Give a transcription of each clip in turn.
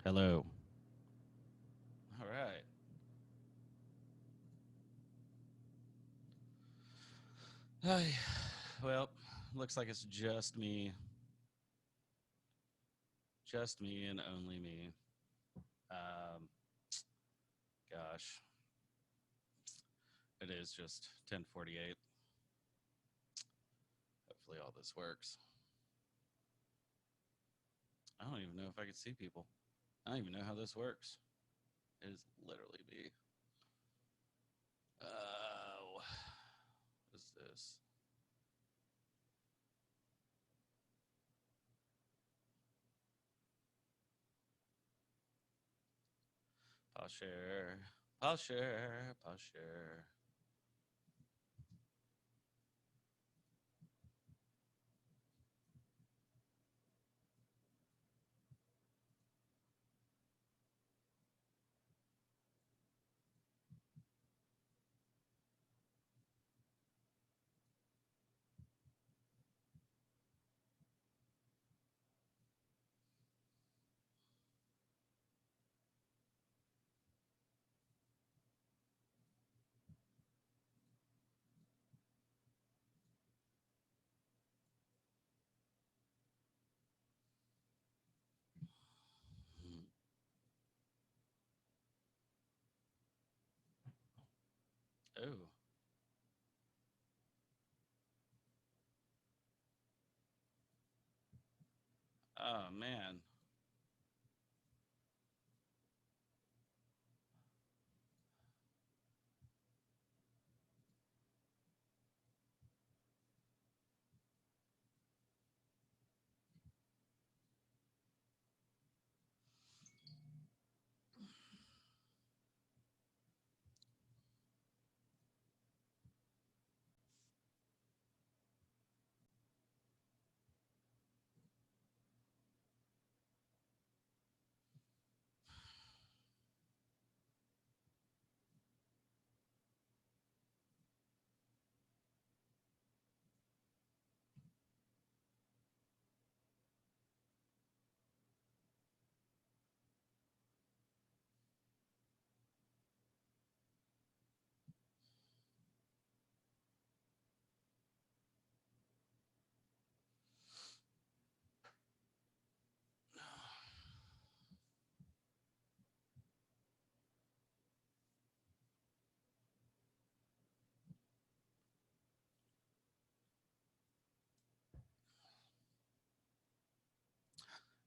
Hello. All right. Hi. Well, looks like it's just me and only me. Um, gosh, it is just 10:48. Hopefully all this works. I don't even know if I can see people. I don't even know how this works. It is literally me. Oh, what is this? Pause share. Pause share. Pause share. Oh, oh man.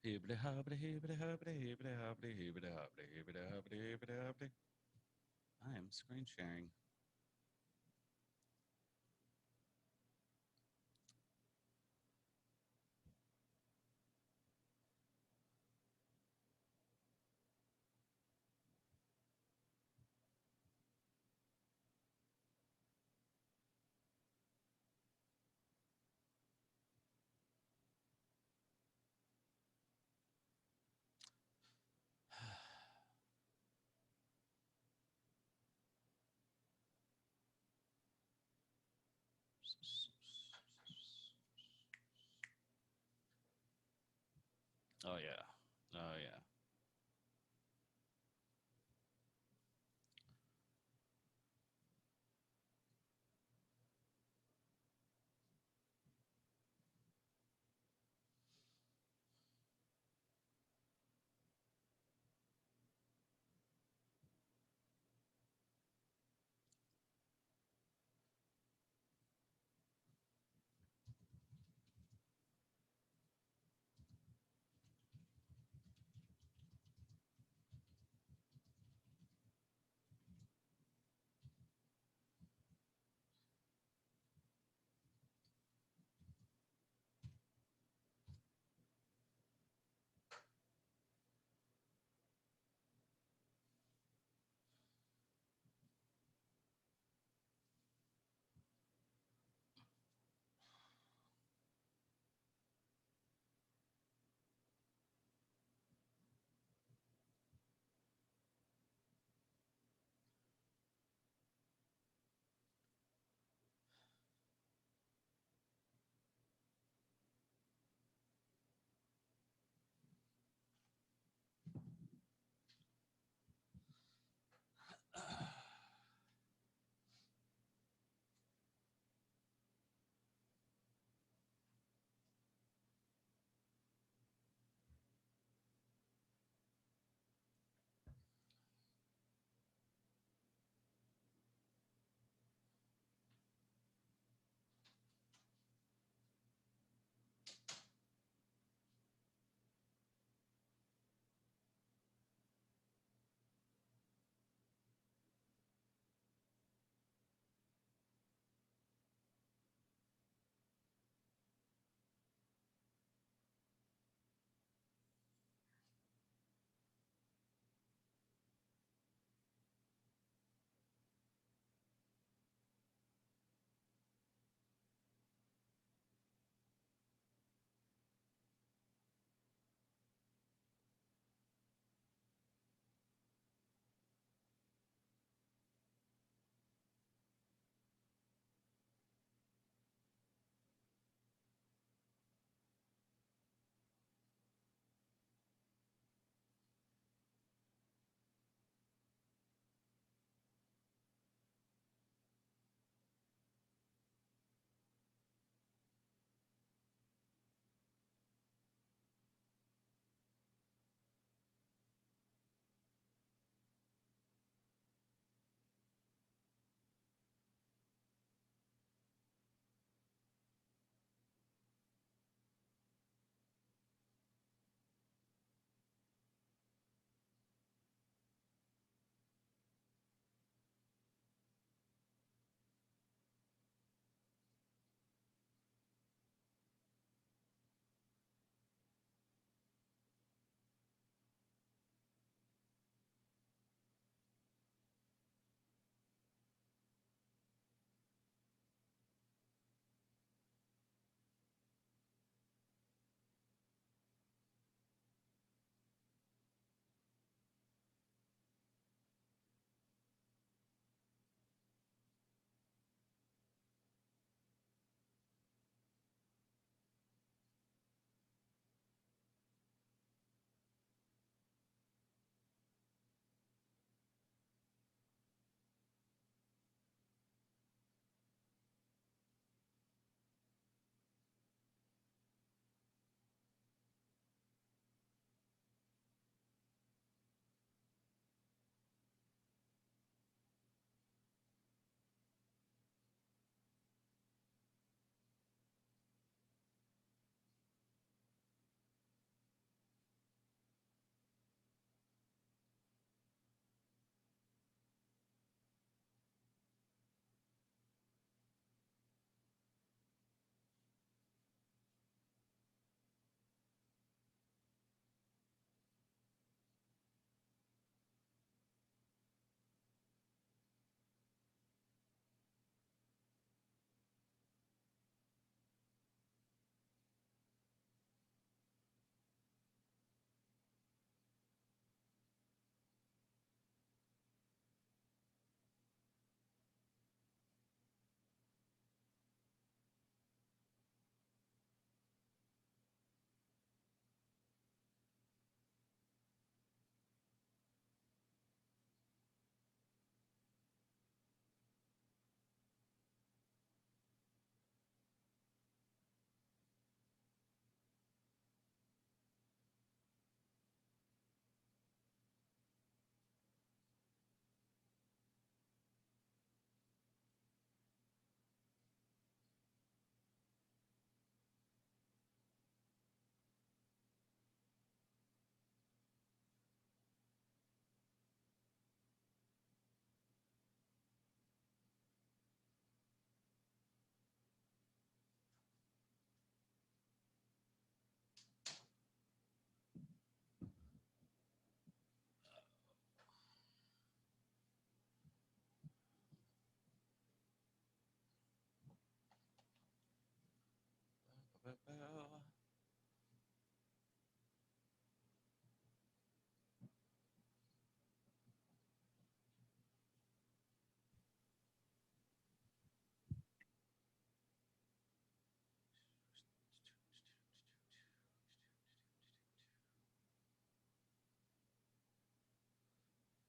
Hibbity hobbity hibbity hobbity hibbity hobbity hibbity hobbity hibbity hobbity hibbity hobbity. I am screen sharing. Oh yeah. Oh yeah.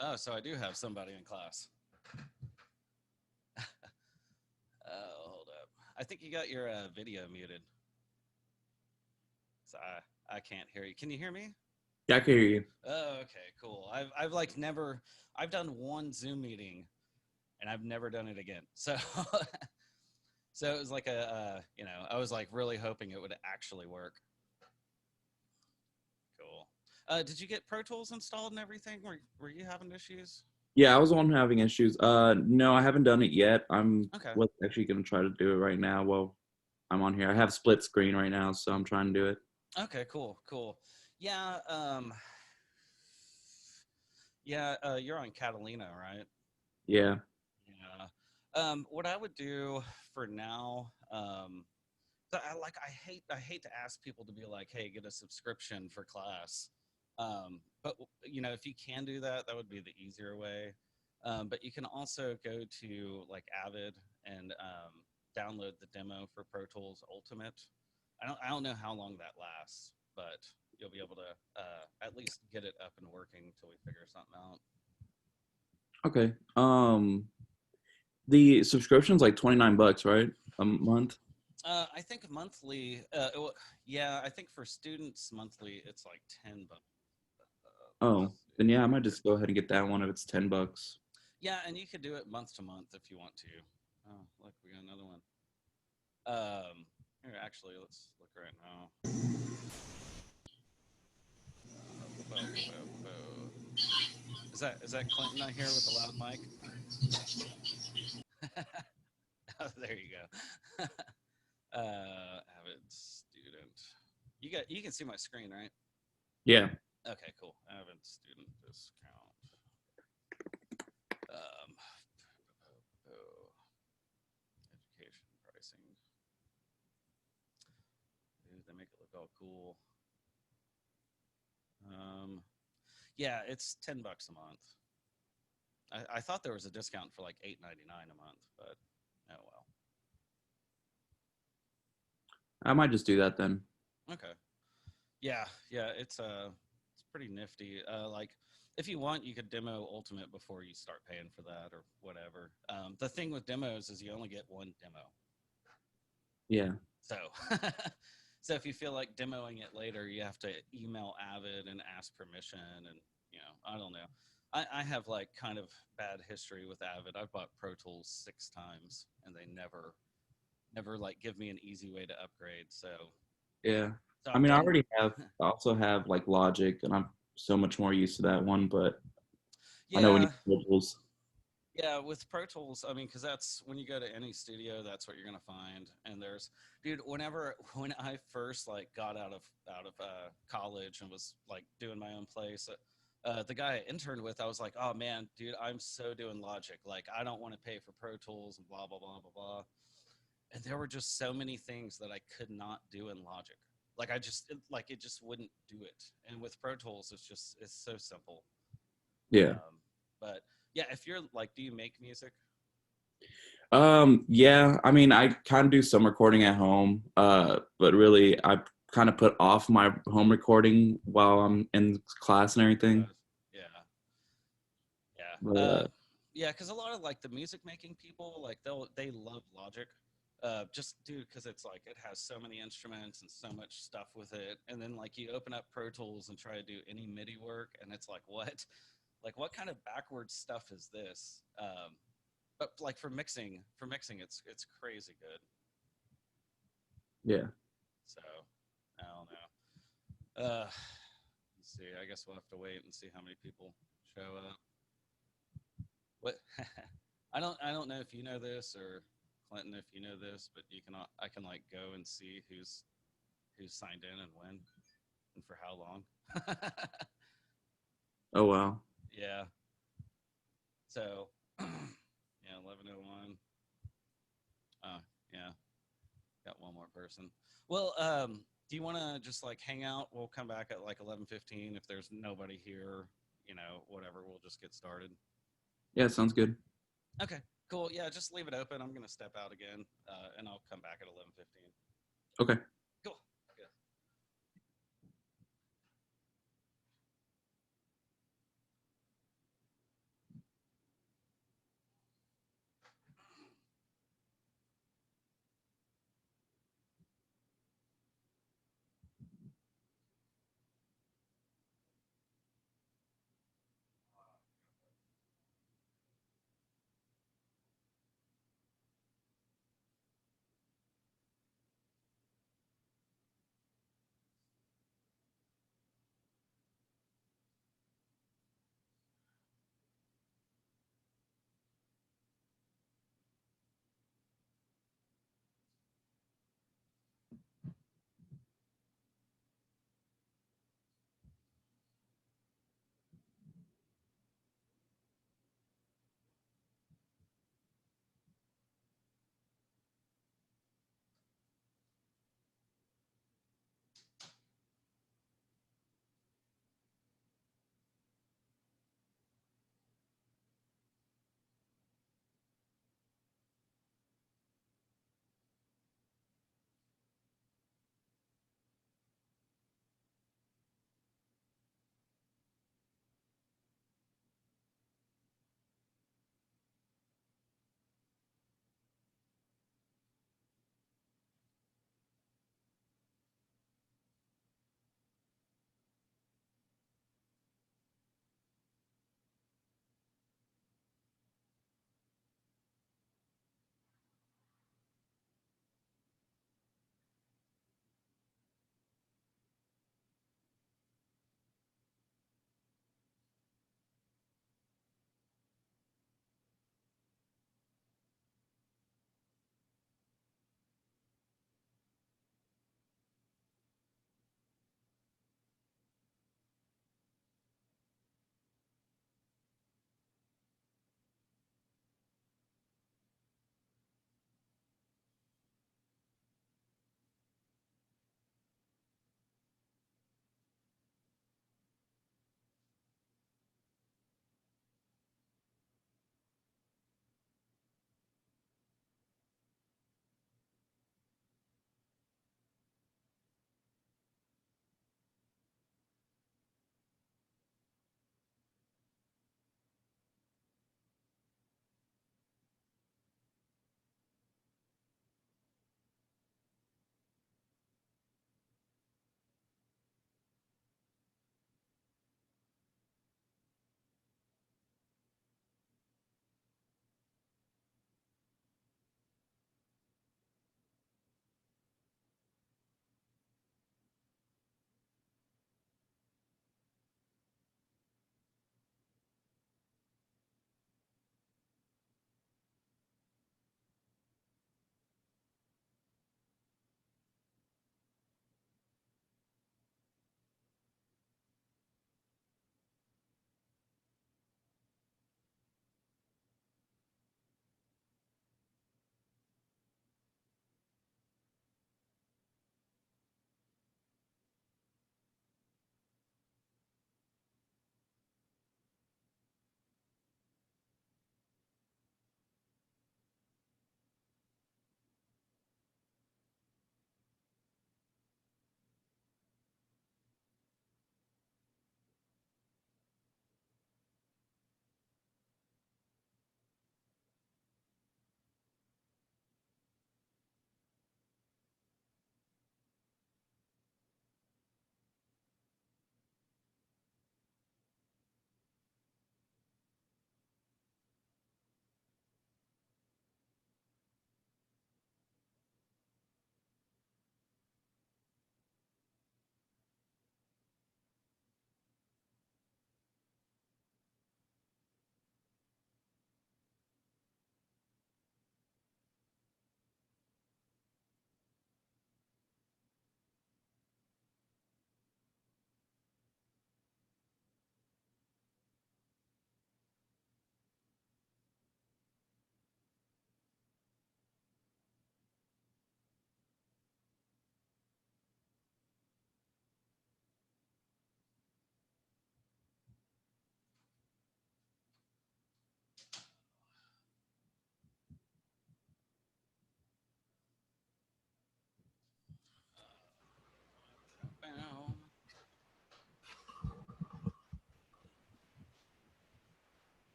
Oh, so I do have somebody in class. Hold up. I think you got your video muted. So I can't hear you. Can you hear me? Yeah, I can hear you. Oh, okay, cool. I've like never I've done one Zoom meeting and I've never done it again. So so it was like a I was like really hoping it would actually work. Cool. Did you get Pro Tools installed and everything? Were you having issues? Yeah, I was the one having issues. No, I haven't done it yet. I'm Okay. was actually gonna try to do it right now. Well, I'm on here. I have split screen right now, so I'm trying to do it. Okay, cool, cool. Yeah, yeah, you're on Catalina, right? Yeah. Yeah. What I would do for now, so I hate to ask people to be like, hey, get a subscription for class. But if you can do that, that would be the easier way. But you can also go to like Avid and download the demo for Pro Tools Ultimate. I don't know how long that lasts, but you'll be able to at least get it up and working until we figure something out. Okay. The subscription's like $29, right? A month. I think monthly. Yeah, I think for students monthly it's like $10. Oh, Let's then yeah, I see. might just go ahead and get that one if it's $10. Yeah, and you could do it month to month if you want to. Oh, look, we got another one. Here, actually, let's look right now. Bo, bo, bo. Is that Clinton I hear with the loud mic? Oh, there you go. Avid student. You can see my screen, right? Yeah. Okay, cool. Avid student discount. Um, education pricing. Ooh, they make it look all cool. Um, yeah, it's $10 a month. I thought there was a discount for like $8.99 a month, but oh well. I might just do that then. Okay. Yeah, yeah, it's pretty nifty. Like if you want, you could demo Ultimate before you start paying for that or whatever. The thing with demos is you only get one demo. Yeah. So so if you feel like demoing it later, you have to email Avid and ask permission and I don't know. I have like kind of bad history with Avid. I've bought Pro Tools 6 times and they never like give me an easy way to upgrade. Yeah. So I I've mean, I done already have I also have like Logic and I'm so much more used to that one, but I know we need yeah, tools. yeah, with Pro Tools, I mean, because that's when you go to any studio, that's what you're gonna find. And dude, when I first like got out of college and was like doing my own place, the guy I interned with, I was like, oh man, dude, I'm so doing Logic. Like, I don't want to pay for Pro Tools and blah blah blah blah blah. And there were just so many things that I could not do in Logic. Like it just wouldn't do it. And with Pro Tools, it's so simple. Yeah. But yeah, if you're like, do you make music? Yeah, I mean, I kind of do some recording at home, but really, I kind of put off my home recording while I'm in class and everything. Yeah, yeah, But yeah. Because a lot of like the music making people, like they love Logic, just dude, because it's like it has so many instruments and so much stuff with it, and then like you open up Pro Tools and try to do any MIDI work, and it's like like what kind of backwards stuff is this? But like for mixing, it's crazy good. yeah, So I don't know. Let's see. I guess we'll have to wait and see how many people show up. What? I don't know if you know this or Clinton if you know this, but I can like go and see who's signed in and when and for how long. oh wow, Yeah. So yeah, 11:01. Oh yeah. Got one more person. Well, do you want to just like hang out? We'll come back at like 11:15. If there's nobody here, whatever, we'll just get started. Yeah, sounds good. Okay, cool. Yeah, just leave it open. I'm gonna step out again, and I'll come back at 11:15. Okay. Cool. Yeah.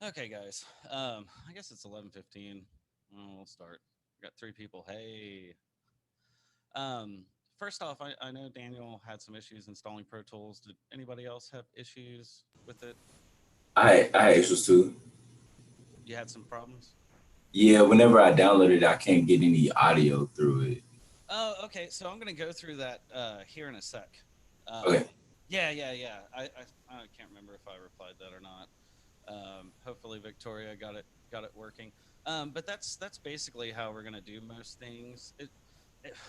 Okay, guys. I guess it's 11:15. We'll start. We got three people. Hey. Um, First off, I know Daniel had some issues installing Pro Tools. Did anybody else have issues with it? I had issues too. You had some problems? Yeah, whenever I download it, I can't get any audio through it. Oh, okay. So I'm gonna go through that here in a sec. Okay. Yeah, yeah, yeah. I can't remember if I replied that or not. Hopefully Victoria got it working. But that's basically how we're gonna do most things.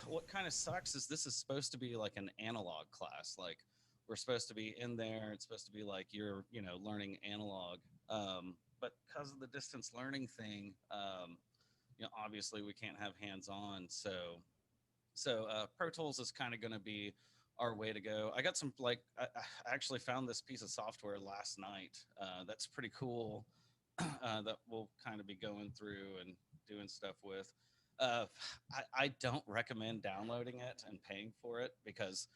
What kind of sucks is this is supposed to be like an analog class. Like we're supposed to be in there. It's supposed to be like you're learning analog. But because of the distance learning thing, obviously we can't have hands on. So Pro Tools is kind of going to be our way to go. I got some I actually found this piece of software last night. That's pretty cool. That we'll kind of be going through and doing stuff with. Uh, I don't recommend downloading it and paying for it because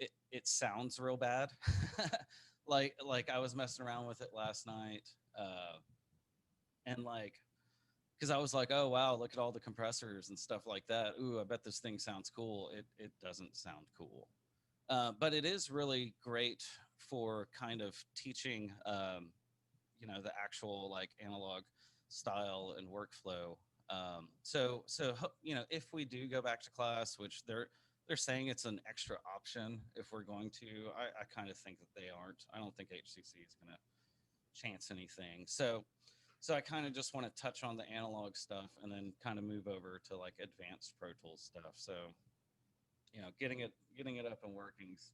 it sounds real bad. Like I was messing around with it last night, and like because I was like, oh wow, look at all the compressors and stuff like that. Ooh, I bet this thing sounds cool. It doesn't sound cool, but it is really great for kind of teaching, the actual like analog style and workflow. If we do go back to class, which they're saying it's an extra option if we're going to, I kind of think that they aren't. I don't think HCC is going to chance anything. So I kind of just want to touch on the analog stuff and then kind of move over to like advanced Pro Tools stuff. So, getting it up and working is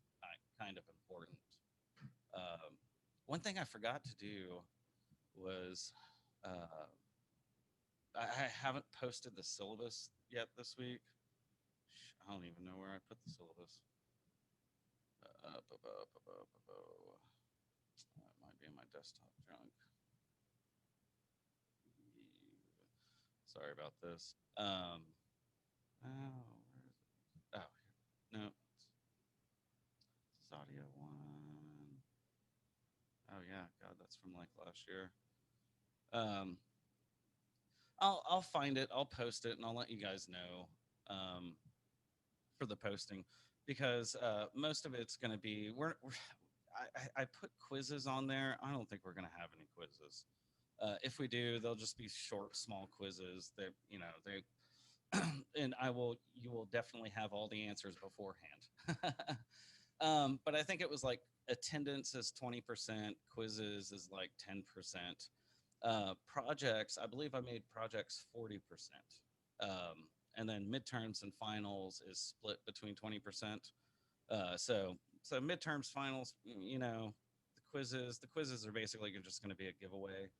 kind of important. One thing I forgot to do was uh, I haven't posted the syllabus yet this week. I don't even know where I put the syllabus. It might be in my desktop junk. Sorry about this. Oh, where is it? Oh, no, this is audio one. Oh yeah, God, that's from like last year. Um, I'll find it. I'll post it, and I'll let you guys know for the posting because most of it's going to be I put quizzes on there. I don't think we're going to have any quizzes. If we do, they'll just be short, small quizzes that and you will definitely have all the answers beforehand. But I think it was like attendance is 20%, quizzes is like 10%. Projects, I believe I made projects 40%. And then midterms and finals is split between 20%. So midterms, finals, the quizzes are basically just going to be a giveaway.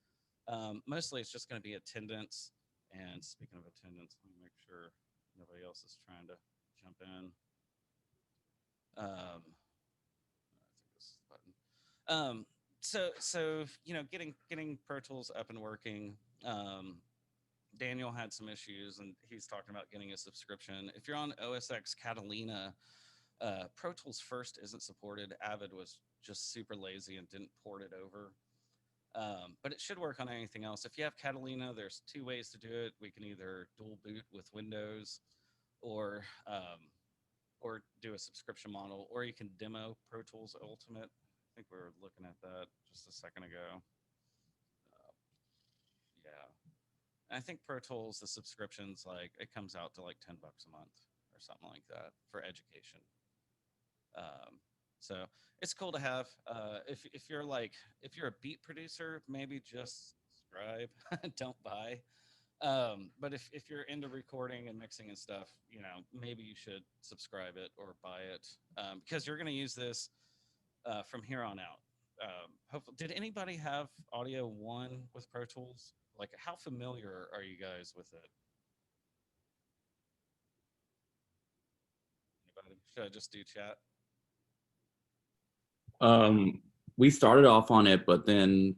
Mostly it's just going to be attendance. And speaking of attendance, let me make sure nobody else is trying to jump in. I think this is the button. Getting Pro Tools up and working. Daniel had some issues, and he's talking about getting a subscription. If you're on OS X Catalina, Pro Tools First isn't supported. Avid was just super lazy and didn't port it over. But it should work on anything else. If you have Catalina, there's two ways to do it. We can either dual boot with Windows, or do a subscription model, or you can demo Pro Tools Ultimate. I think we were looking at that just a second ago. Yeah, and I think Pro Tools, the subscriptions, like it comes out to like $10 a month or something like that for education. Um, so it's cool to have. If you're a beat producer, maybe just subscribe, don't buy. But if you're into recording and mixing and stuff, maybe you should subscribe it or buy it, because you're going to use this from here on out. Hopefully, did anybody have Audio One with Pro Tools? Like, how familiar are you guys with it? Anybody? Should I just do chat? We started off on it, but then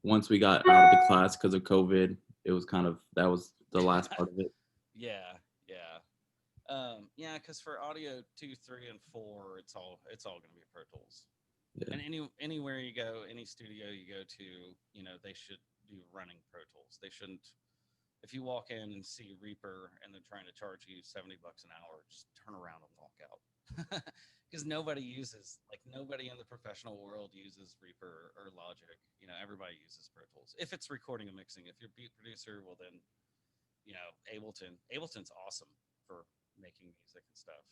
once we got out of the class because of COVID, it was that was the last part of it. Yeah, yeah. Yeah, because for Audio 2, 3, and 4, it's all going to be Pro Tools. Yeah. And anywhere you go, any studio you go to, you know, they should be running Pro Tools. They shouldn't. If you walk in and see Reaper and they're trying to charge you $70 an hour, just turn around and walk out. Because nobody in the professional world uses Reaper or Logic. You know, everybody uses Pro Tools. If it's recording and mixing, if you're a beat producer, well then, you know, Ableton's awesome for making music and stuff.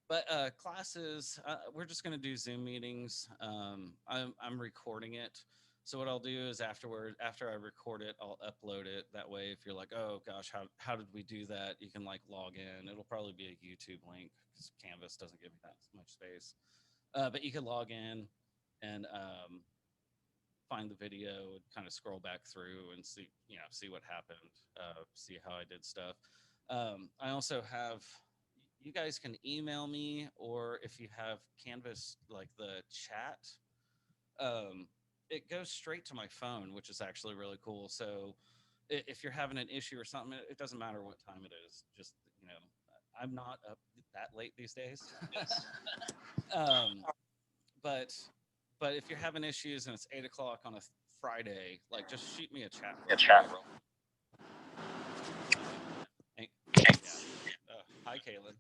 But classes, we're just going to do Zoom meetings. I'm recording it. So what I'll do is after I record it, I'll upload it. That way, if you're like, oh gosh, how did we do that? You can like log in. It'll probably be a YouTube link because Canvas doesn't give me that much space. But you can log in and find the video and kind of scroll back through and see what happened, see how I did stuff. I also have, you guys can email me, or if you have Canvas, like the chat, it goes straight to my phone, which is actually really cool. So if you're having an issue or something, it doesn't matter what time it is. Just, you know, I'm not up that late these days. But if you're having issues and it's 8 o'clock on a Friday, like just shoot me a chat. Hey, yeah. Hi, Kaylin.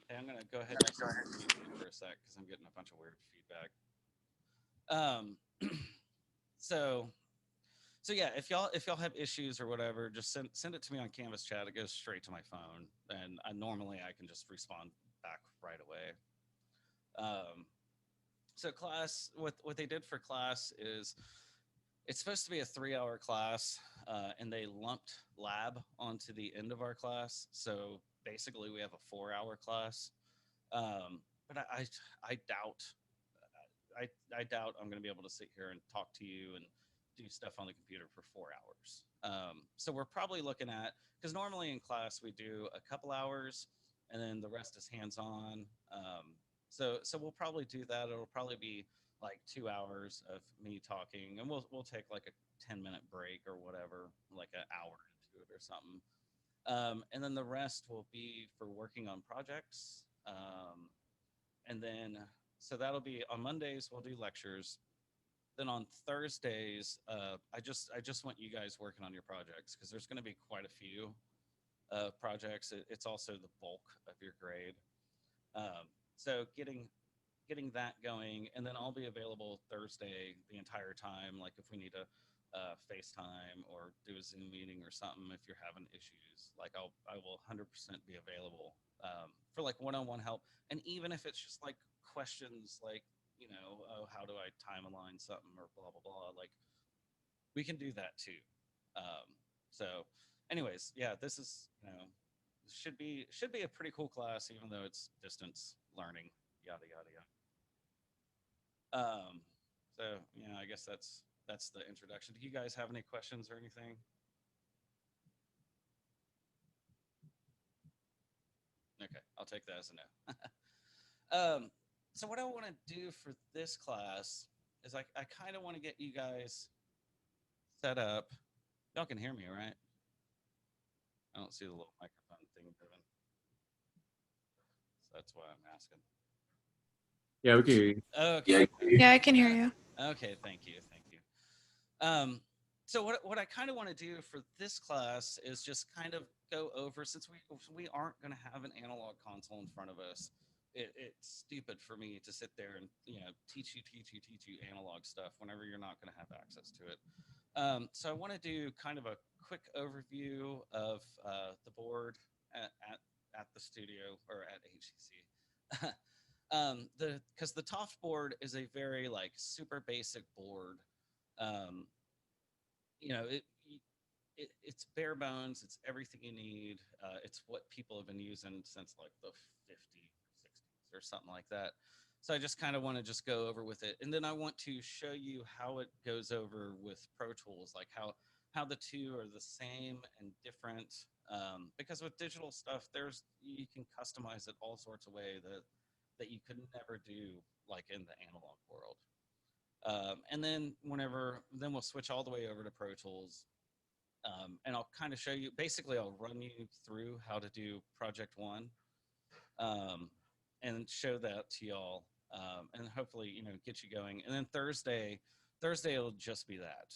Hey, I'm gonna go ahead and mute you for a sec because I'm getting a bunch of weird feedback. So yeah, if y'all have issues or whatever, just send it to me on Canvas chat. It goes straight to my phone, and normally I can just respond back right away. So class, what they did for class is it's supposed to be a 3-hour class, and they lumped lab onto the end of our class. So basically, we have a 4-hour class. But I doubt I'm going to be able to sit here and talk to you and do stuff on the computer for 4 hours. So we're probably looking at, because normally in class we do a couple hours and then the rest is hands-on. So we'll probably do that. It'll probably be like 2 hours of me talking, and we'll take like a 10-minute break or whatever, like an hour into it or something. And then the rest will be for working on projects. And then, so that'll be on Mondays, we'll do lectures. Then on Thursdays, I just want you guys working on your projects because there's going to be quite a few projects. It's also the bulk of your grade. So getting that going, and then I'll be available Thursday the entire time. Like if we need to FaceTime or do a Zoom meeting or something, if you're having issues, like I will 100% be available for like one-on-one help. And even if it's just like questions, like, you know, oh, how do I time align something or blah, blah, blah, like we can do that too. So anyways, yeah, this is, you know, should be a pretty cool class, even though it's distance learning, yada, yada, yada. So, you know, I guess that's the introduction. Do you guys have any questions or anything? Okay, I'll take that as a no. So what I want to do for this class is I kind of want to get you guys set up. Y'all can hear me, right? I don't see the little microphone thing moving. So that's why I'm asking. Yeah, we can hear you. Okay. Yeah, I can hear you. Okay, thank you. So what I kind of want to do for this class is just kind of go over, since we aren't going to have an analog console in front of us. It's stupid for me to sit there and, you know, teach you analog stuff whenever you're not going to have access to it. So I want to do kind of a quick overview of the board at the studio or at HCC. Because the Toft board is a very like super basic board. You know, it's bare bones. It's everything you need. It's what people have been using since like the 50s, 60s or something like that. So I just kind of want to just go over with it. And then I want to show you how it goes over with Pro Tools, like how the two are the same and different. Because with digital stuff, you can customize it all sorts of ways that you could never do like in the analog world. And then we'll switch all the way over to Pro Tools. And I'll kind of show you, basically I'll run you through how to do project one. and show that to y'all, and hopefully, get you going. And then Thursday it'll just be that.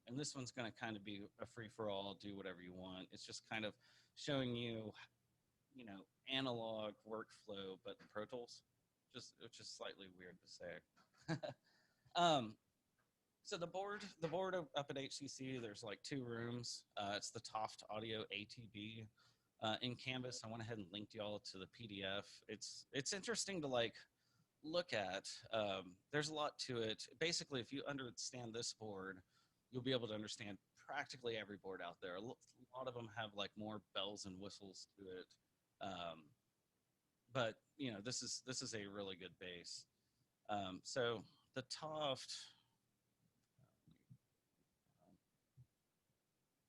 And this one's going to kind of be a free for all, do whatever you want. It's just kind of showing you, analog workflow, but in Pro Tools, which is slightly weird to say. um, so the board up at HCC, there's like two rooms. It's the Toft Audio ATB. In Canvas, I went ahead and linked y'all to the PDF. It's interesting to like look at. There's a lot to it. Basically, if you understand this board, you'll be able to understand practically every board out there. A lot of them have like more bells and whistles to it. But this is a really good base. So the Toft.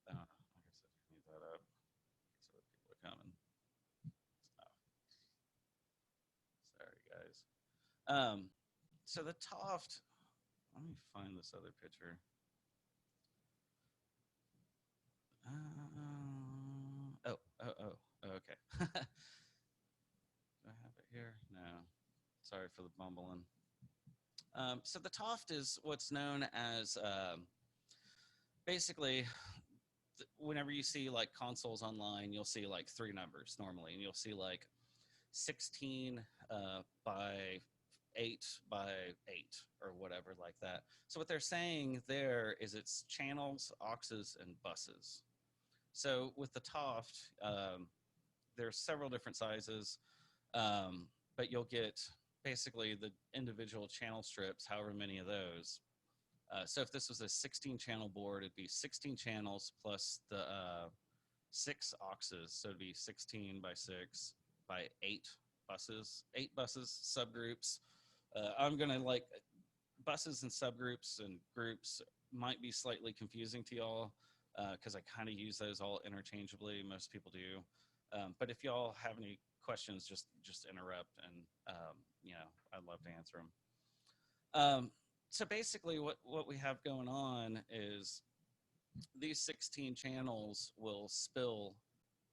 I guess I need that up so that people are coming. Sorry, guys. So the Toft. Let me find this other picture. Okay. Do I have it here? No. Sorry for the bumbling. So the Toft is what's known as basically whenever you see like consoles online, you'll see like three numbers normally, and you'll see like 16 by 8 by 8 or whatever like that. So what they're saying there is it's channels, auxes, and buses. So with the Toft, there's several different sizes, but you'll get basically the individual channel strips, however many of those. So if this was a 16-channel board, it'd be 16 channels plus the 6 auxes. So it'd be 16 by 6 by 8 buses, 8 buses, subgroups. I'm going to like buses and subgroups and groups might be slightly confusing to y'all because I kind of use those all interchangeably. Most people do. But if y'all have any questions, just interrupt, and I'd love to answer them. So basically what we have going on is these 16 channels will spill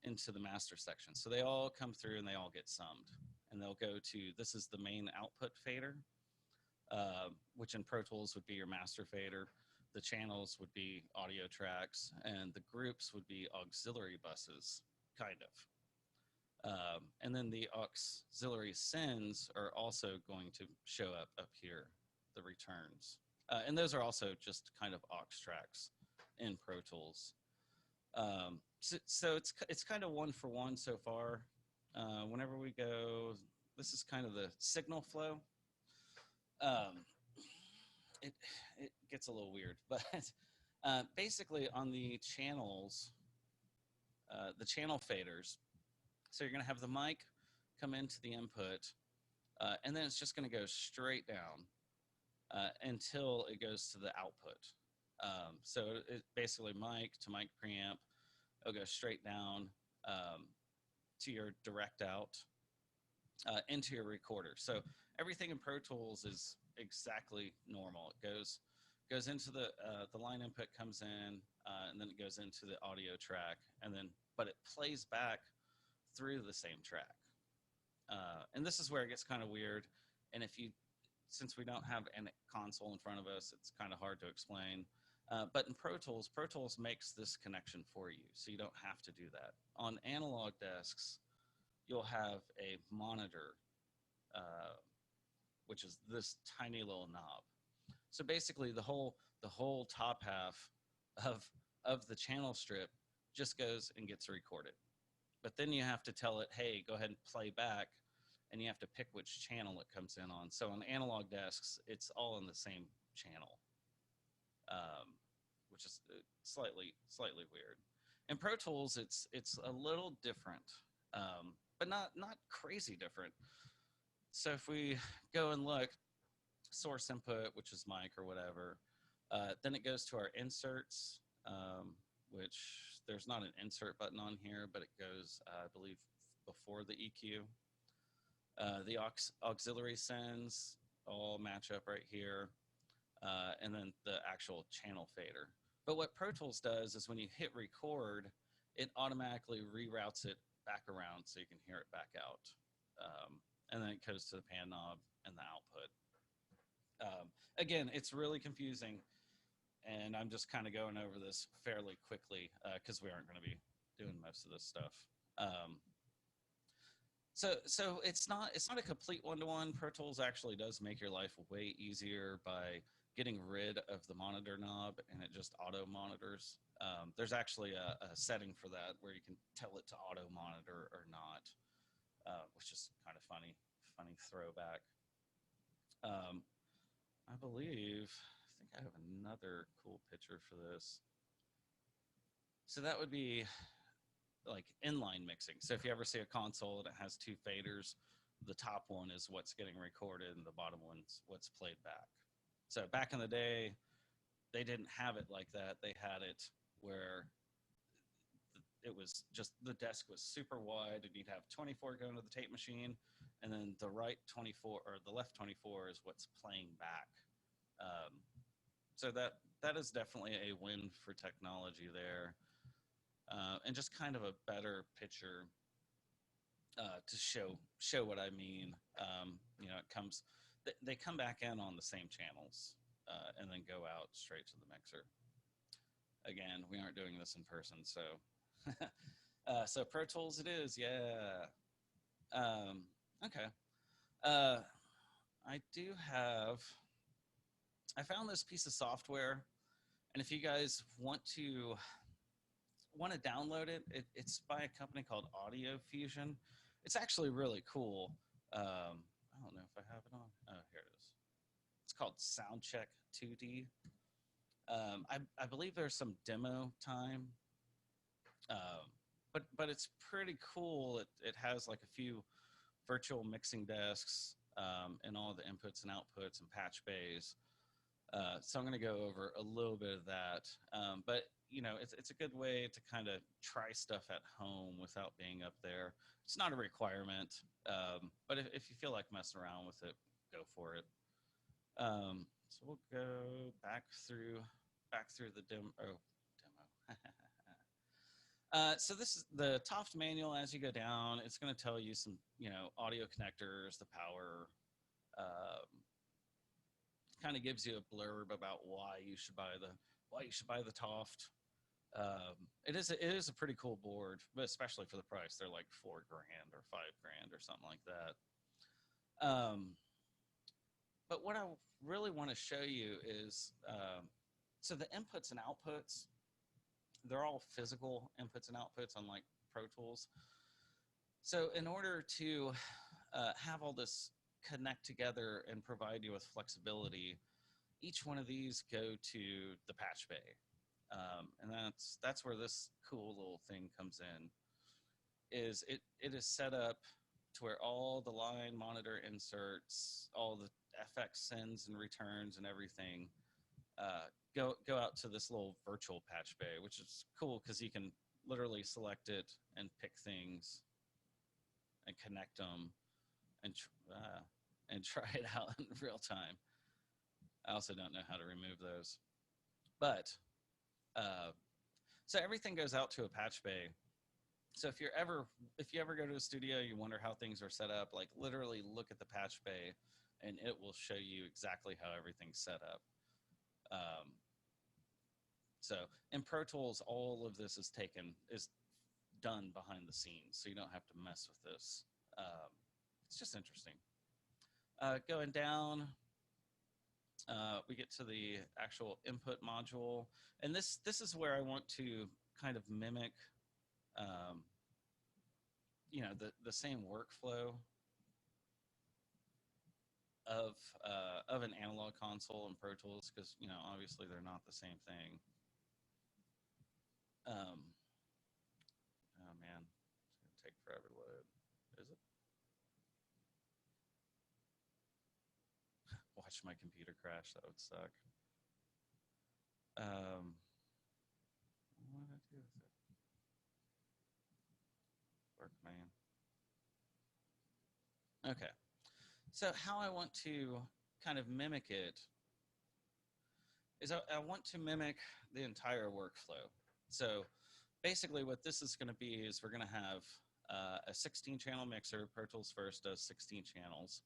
into the master section. So they all come through and they all get summed, and they'll go to, this is the main output fader, which in Pro Tools would be your master fader. The channels would be audio tracks, and the groups would be auxiliary buses, kind of. And then the auxiliary sends are also going to show up here, the returns. And those are also just kind of aux tracks in Pro Tools. So it's kind of one for one so far. Whenever we go, this is kind of the signal flow. It gets a little weird, but basically on the channels, the channel faders, so you're going to have the mic come into the input, and then it's just going to go straight down until it goes to the output. So it basically mic to mic preamp, it'll go straight down to your direct out into your recorder. So everything in Pro Tools is exactly normal. It goes into the line input, comes in, and then it goes into the audio track, but it plays back through the same track. And this is where it gets kind of weird. And since we don't have a console in front of us, it's kind of hard to explain. But in Pro Tools makes this connection for you, so you don't have to do that. On analog desks, you'll have a monitor, which is this tiny little knob. So basically, the whole top half of the channel strip just goes and gets recorded. But then you have to tell it, hey, go ahead and play back, and you have to pick which channel it comes in on. So on analog desks, it's all in the same channel, which is slightly weird. In Pro Tools, it's a little different, but not crazy different. So if we go and look, source input, which is mic or whatever, then it goes to our inserts, which there's not an insert button on here, but it goes, I believe, before the EQ. The auxiliary sends all match up right here, and then the actual channel fader. But what Pro Tools does is when you hit record, it automatically reroutes it back around so you can hear it back out. and then it goes to the pan knob and the output. Again, it's really confusing, and I'm just kind of going over this fairly quickly because we aren't going to be doing most of this stuff. So it's not a complete one-to-one. Pro Tools actually does make your life way easier by getting rid of the monitor knob, and it just auto monitors. There's actually a setting for that where you can tell it to auto monitor or not, which is kind of funny throwback. I think I have another cool picture for this. So that would be like inline mixing. So if you ever see a console and it has two faders, the top one is what's getting recorded and the bottom one's what's played back. So back in the day, they didn't have it like that. They had it where it was just the desk was super wide and you'd have 24 going to the tape machine, and then the right 24 or the left 24 is what's playing back. So that is definitely a win for technology there, and just kind of a better picture to show what I mean. They come back in on the same channels and then go out straight to the mixer. Again, we aren't doing this in person, so so Pro Tools it is, yeah. Okay. I found this piece of software, and if you guys want to download it, it's by a company called Audio Fusion. It's actually really cool. I don't know if I have it on. Oh, here it is. It's called Soundcheck 2D. I believe there's some demo time, but it's pretty cool. It has like a few virtual mixing desks and all the inputs and outputs and patch bays. So I'm going to go over a little bit of that, but it's a good way to kind of try stuff at home without being up there. It's not a requirement, but if you feel like messing around with it, go for it. So we'll go back through the demo. So this is the Toft manual. As you go down, it's going to tell you some, audio connectors, the power. Kind of gives you a blurb about why you should buy the Toft. It is a pretty cool board, but especially for the price, they're like $4,000 or $5,000 or something like that. But what I really want to show you is, so the inputs and outputs, they're all physical inputs and outputs, unlike Pro Tools. So in order to have all this connect together and provide you with flexibility, each one of these go to the patch bay. And that's where this cool little thing comes in. Is it is set up to where all the line monitor inserts, all the FX sends and returns and everything go out to this little virtual patch bay, which is cool because you can literally select it and pick things and connect them and try it out in real time. I also don't know how to remove those, but so everything goes out to a patch bay. So if you ever go to a studio, you wonder how things are set up, like literally look at the patch bay and it will show you exactly how everything's set up. So in Pro Tools, all of this is done behind the scenes, so you don't have to mess with this. It's just interesting. Going down, we get to the actual input module, and this is where I want to kind of mimic, the same workflow of an analog console and Pro Tools, because obviously they're not the same thing. Oh man, it's gonna take forever to load. Is it? Watch my computer crash. That would suck. What did I do with it? Work, man. Okay. So how I want to kind of mimic it is I want to mimic the entire workflow. So basically what this is going to be is we're going to have a 16 channel mixer. Pro Tools First does 16 channels.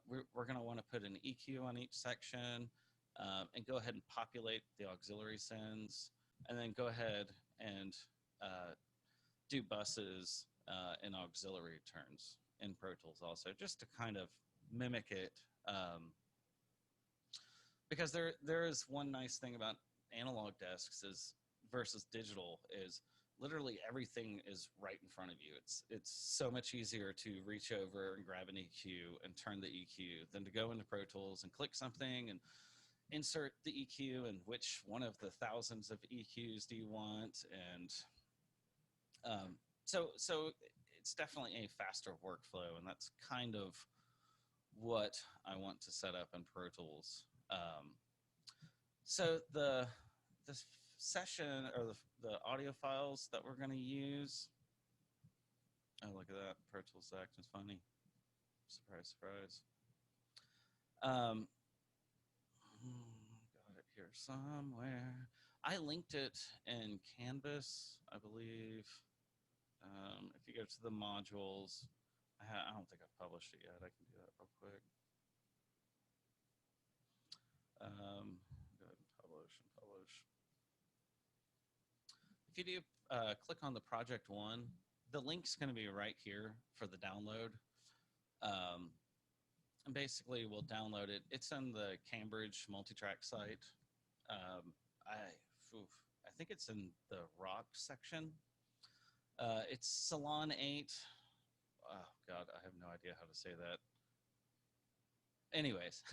We're going to want to put an EQ on each section, and go ahead and populate the auxiliary sends, and then go ahead and do buses and auxiliary turns in Pro Tools also, just to kind of mimic it. Because there is one nice thing about analog desks is versus digital is literally everything is right in front of you. It's so much easier to reach over and grab an EQ and turn the EQ than to go into Pro Tools and click something and insert the EQ and which one of the thousands of EQs do you want. And so it's definitely a faster workflow, and that's kind of what I want to set up in Pro Tools. So the session or the audio files that we're going to use. Oh, look at that. Pro Tools acting funny. Surprise, surprise. Got it here somewhere. I linked it in Canvas, I believe. If you go to the modules, I don't think I've published it yet. I can do that real quick. Go ahead and publish and publish. If you do click on the project one, the link's going to be right here for the download. And basically, we'll download it. It's on the Cambridge multitrack site. I think it's in the rock section. It's Salon 8. Oh, God, I have no idea how to say that. Anyways,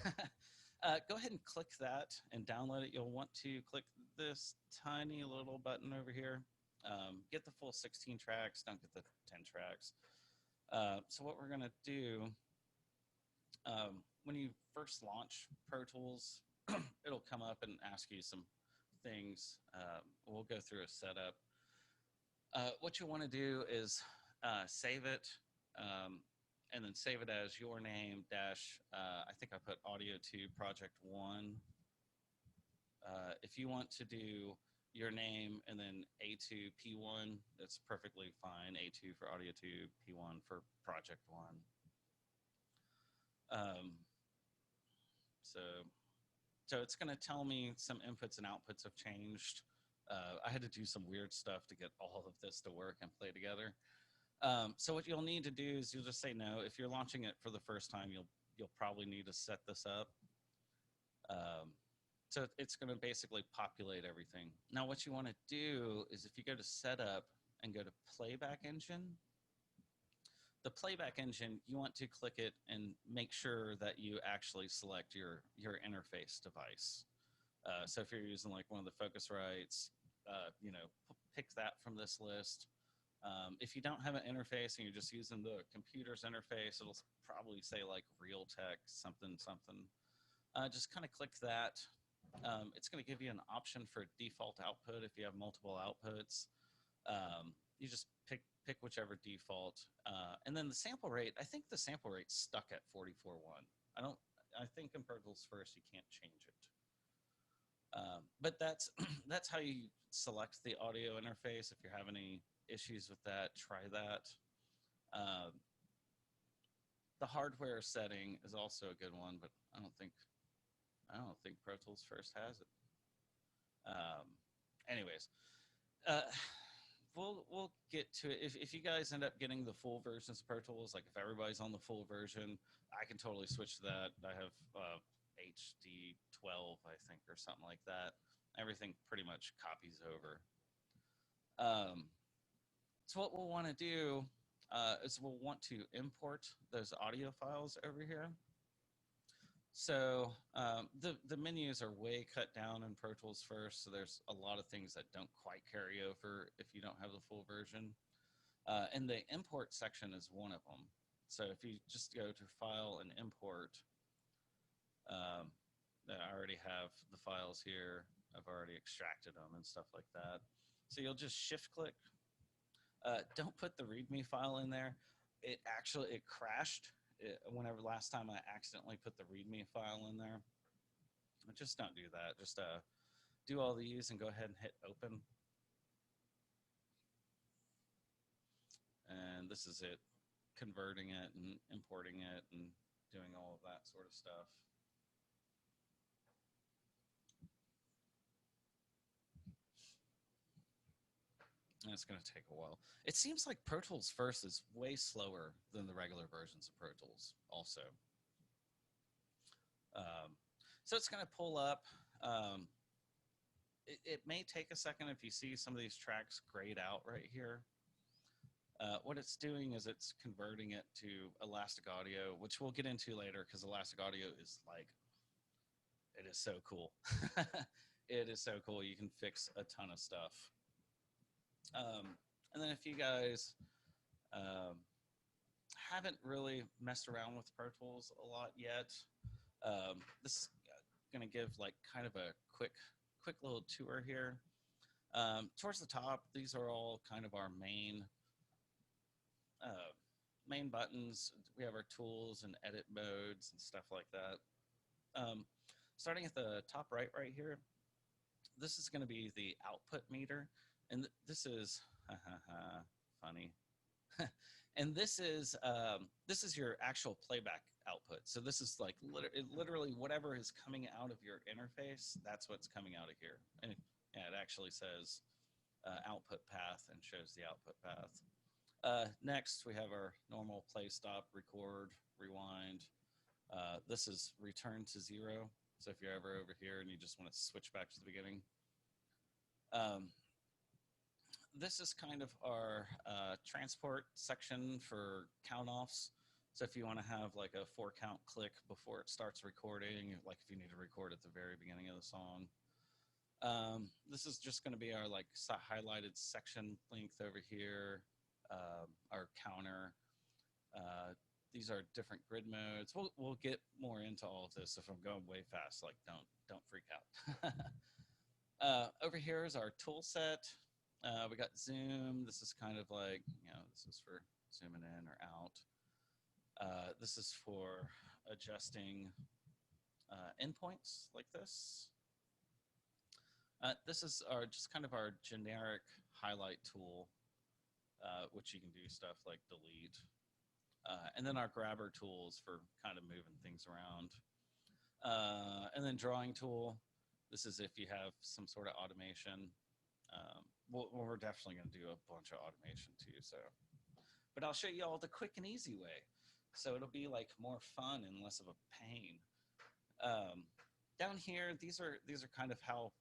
go ahead and click that and download it. You'll want to click this tiny little button over here. Get the full 16 tracks, don't get the 10 tracks. So what we're going to do, when you first launch Pro Tools, it'll come up and ask you some things. We'll go through a setup. What you want to do is save it, and then save it as your name dash, I think I put audio 2 project 1. If you want to do your name and then A2 P1, that's perfectly fine. A2 for audio 2, P1 for project 1. So it's going to tell me some inputs and outputs have changed. I had to do some weird stuff to get all of this to work and play together. So what you'll need to do is you'll just say no. If you're launching it for the first time, you'll probably need to set this up. So it's going to basically populate everything. Now what you want to do is if you go to setup and go to playback engine, the playback engine, you want to click it and make sure that you actually select your interface device. So if you're using like one of the Focusrites, pick that from this list. If you don't have an interface and you're just using the computer's interface, it'll probably say like Realtek something. Just kind of click that. It's going to give you an option for default output if you have multiple outputs. You just pick whichever default. And then the sample rate, I think the sample rate's stuck at 44.1. I think in Pro Tools First you can't change it. But that's how you select the audio interface. If you're having any issues with that, try that. The hardware setting is also a good one, but I don't think Pro Tools First has it. Anyways, we'll get to it. If you guys end up getting the full versions of Pro Tools, like if everybody's on the full version, I can totally switch to that. I have HD 12, I think, or something like that. Everything pretty much copies over. So what we'll want to do is we'll want to import those audio files over here. So the menus are way cut down in Pro Tools First, so there's a lot of things that don't quite carry over if you don't have the full version. And the import section is one of them. So if you just go to File and Import, I already have the files here. I've already extracted them and stuff like that. So you'll just shift click. Don't put the README file in there. It crashed whenever last time I accidentally put the README file in there. Just don't do that. Just do all these and go ahead and hit open. and this is it converting it and importing it and doing all of that sort of stuff. And it's going to take a while. It seems like Pro Tools First is way slower than the regular versions of Pro Tools also. So it's going to pull up. It may take a second if you see some of these tracks grayed out right here. What it's doing is it's converting it to Elastic Audio, which we'll get into later because Elastic Audio is like, it is so cool. It is so cool. You can fix a ton of stuff. And then if you guys haven't really messed around with Pro Tools a lot yet, this is going to give like kind of a quick little tour here. Towards the top, these are all kind of our main buttons. We have our tools and edit modes and stuff like that. Starting at the top right here, this is going to be the output meter. And this is funny. And this is your actual playback output. So this is like literally whatever is coming out of your interface, that's what's coming out of here. And yeah, it actually says output path and shows the output path. Next, we have our normal play, stop, record, rewind. This is return to 0. So if you're ever over here and you just want to switch back to the beginning. This is kind of our transport section for count-offs. So if you want to have like a 4-count click before it starts recording, like if you need to record at the very beginning of the song. This is just going to be our like highlighted section length over here, our counter. These are different grid modes. We'll get more into all of this. If I'm going way fast, like don't freak out. Over here is our tool set. We got zoom. This is kind of like, this is for zooming in or out. This is for adjusting endpoints like this. This is just kind of our generic highlight tool, which you can do stuff like delete. And then our grabber tools for kind of moving things around. And then drawing tool. This is if you have some sort of automation. We're definitely going to do a bunch of automation too. But I'll show you all the quick and easy way. So it'll be like more fun and less of a pain. Down here, these are kind of how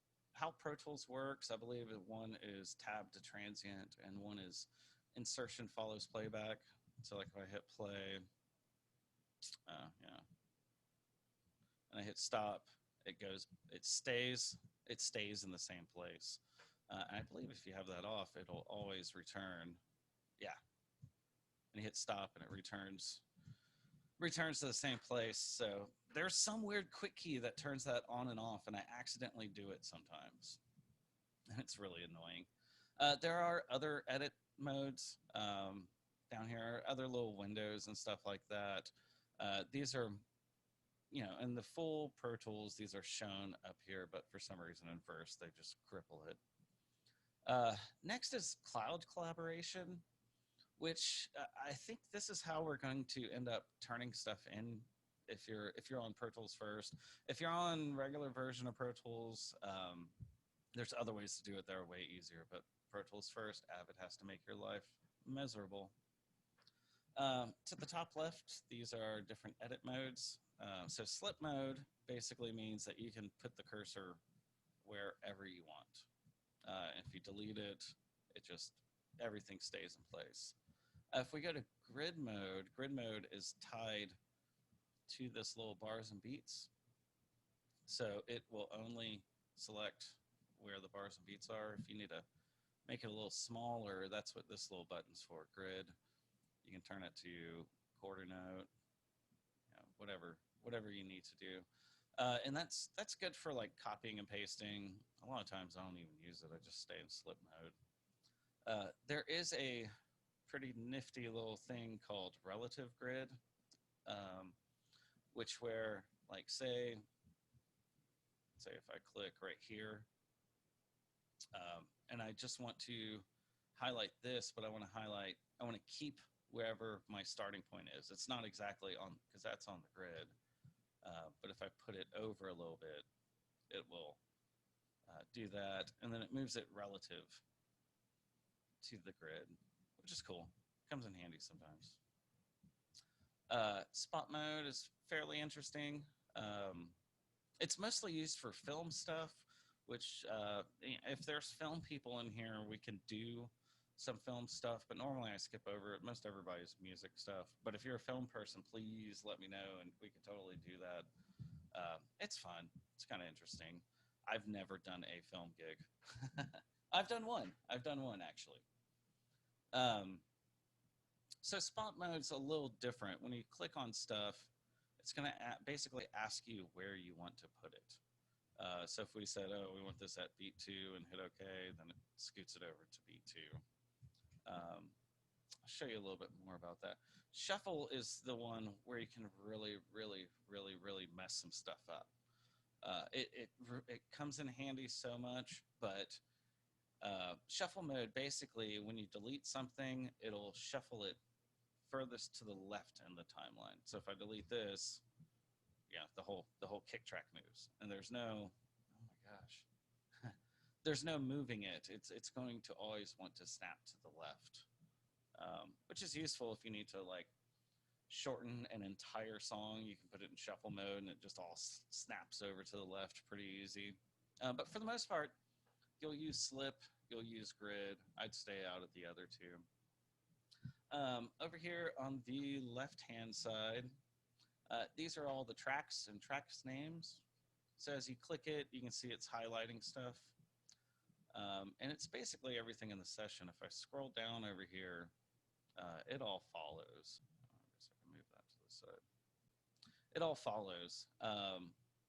Pro Tools works. I believe one is tab to transient and one is insertion follows playback. So like if I hit play, and I hit stop, it stays in the same place. And I believe if you have that off, it'll always return. Yeah. And you hit stop and it returns to the same place. So there's some weird quick key that turns that on and off, and I accidentally do it sometimes. And it's really annoying. There are other edit modes down here, other little windows and stuff like that. These are, in the full Pro Tools, these are shown up here, but for some reason in Verse, they just cripple it. Next is cloud collaboration, which I think this is how we're going to end up turning stuff in if you're on Pro Tools First. If you're on regular version of Pro Tools, there's other ways to do it that are way easier, but Pro Tools First, Avid has to make your life miserable. To the top left, these are different edit modes. So slip mode basically means that you can put the cursor wherever you want. If you delete it, everything stays in place. If we go to grid mode is tied to this little bars and beats. So it will only select where the bars and beats are. If you need to make it a little smaller, that's what this little button's for, grid. You can turn it to quarter note, whatever you need to do. And that's good for like copying and pasting. A lot of times I don't even use it. I just stay in slip mode. There is a pretty nifty little thing called relative grid, where like say if I click right here, and I just want to highlight this, but I want to keep wherever my starting point is. It's not exactly on, because that's on the grid. But if I put it over a little bit, it will do that. And then it moves it relative to the grid, which is cool. Comes in handy sometimes. Spot mode is fairly interesting. It's mostly used for film stuff, which if there's film people in here, we can do some film stuff, but normally I skip over it. Most everybody's music stuff. But if you're a film person, please let me know, and we can totally do that. It's fun. It's kind of interesting. I've never done a film gig. I've done one actually. So spot mode's a little different. When you click on stuff, it's going to basically ask you where you want to put it. So if we said, oh, we want this at beat 2 and hit OK, then it scoots it over to beat 2. I'll show you a little bit more about that. Shuffle is the one where you can really mess some stuff up. It comes in handy so much, but shuffle mode, basically, when you delete something, it'll shuffle it furthest to the left in the timeline. So if I delete this, yeah, the whole kick track moves, and there's no, oh my gosh, there's no moving it. It's going to always want to snap to the left, which is useful if you need to like shorten an entire song. You can put it in shuffle mode, and it just all snaps over to the left pretty easy. But for the most part, you'll use slip, you'll use grid. I'd stay out of the other two. Over here on the left-hand side, these are all the tracks and tracks names. So as you click it, you can see it's highlighting stuff. And it's basically everything in the session. If I scroll down over here, it all follows. I guess I can move that to the side. It all follows.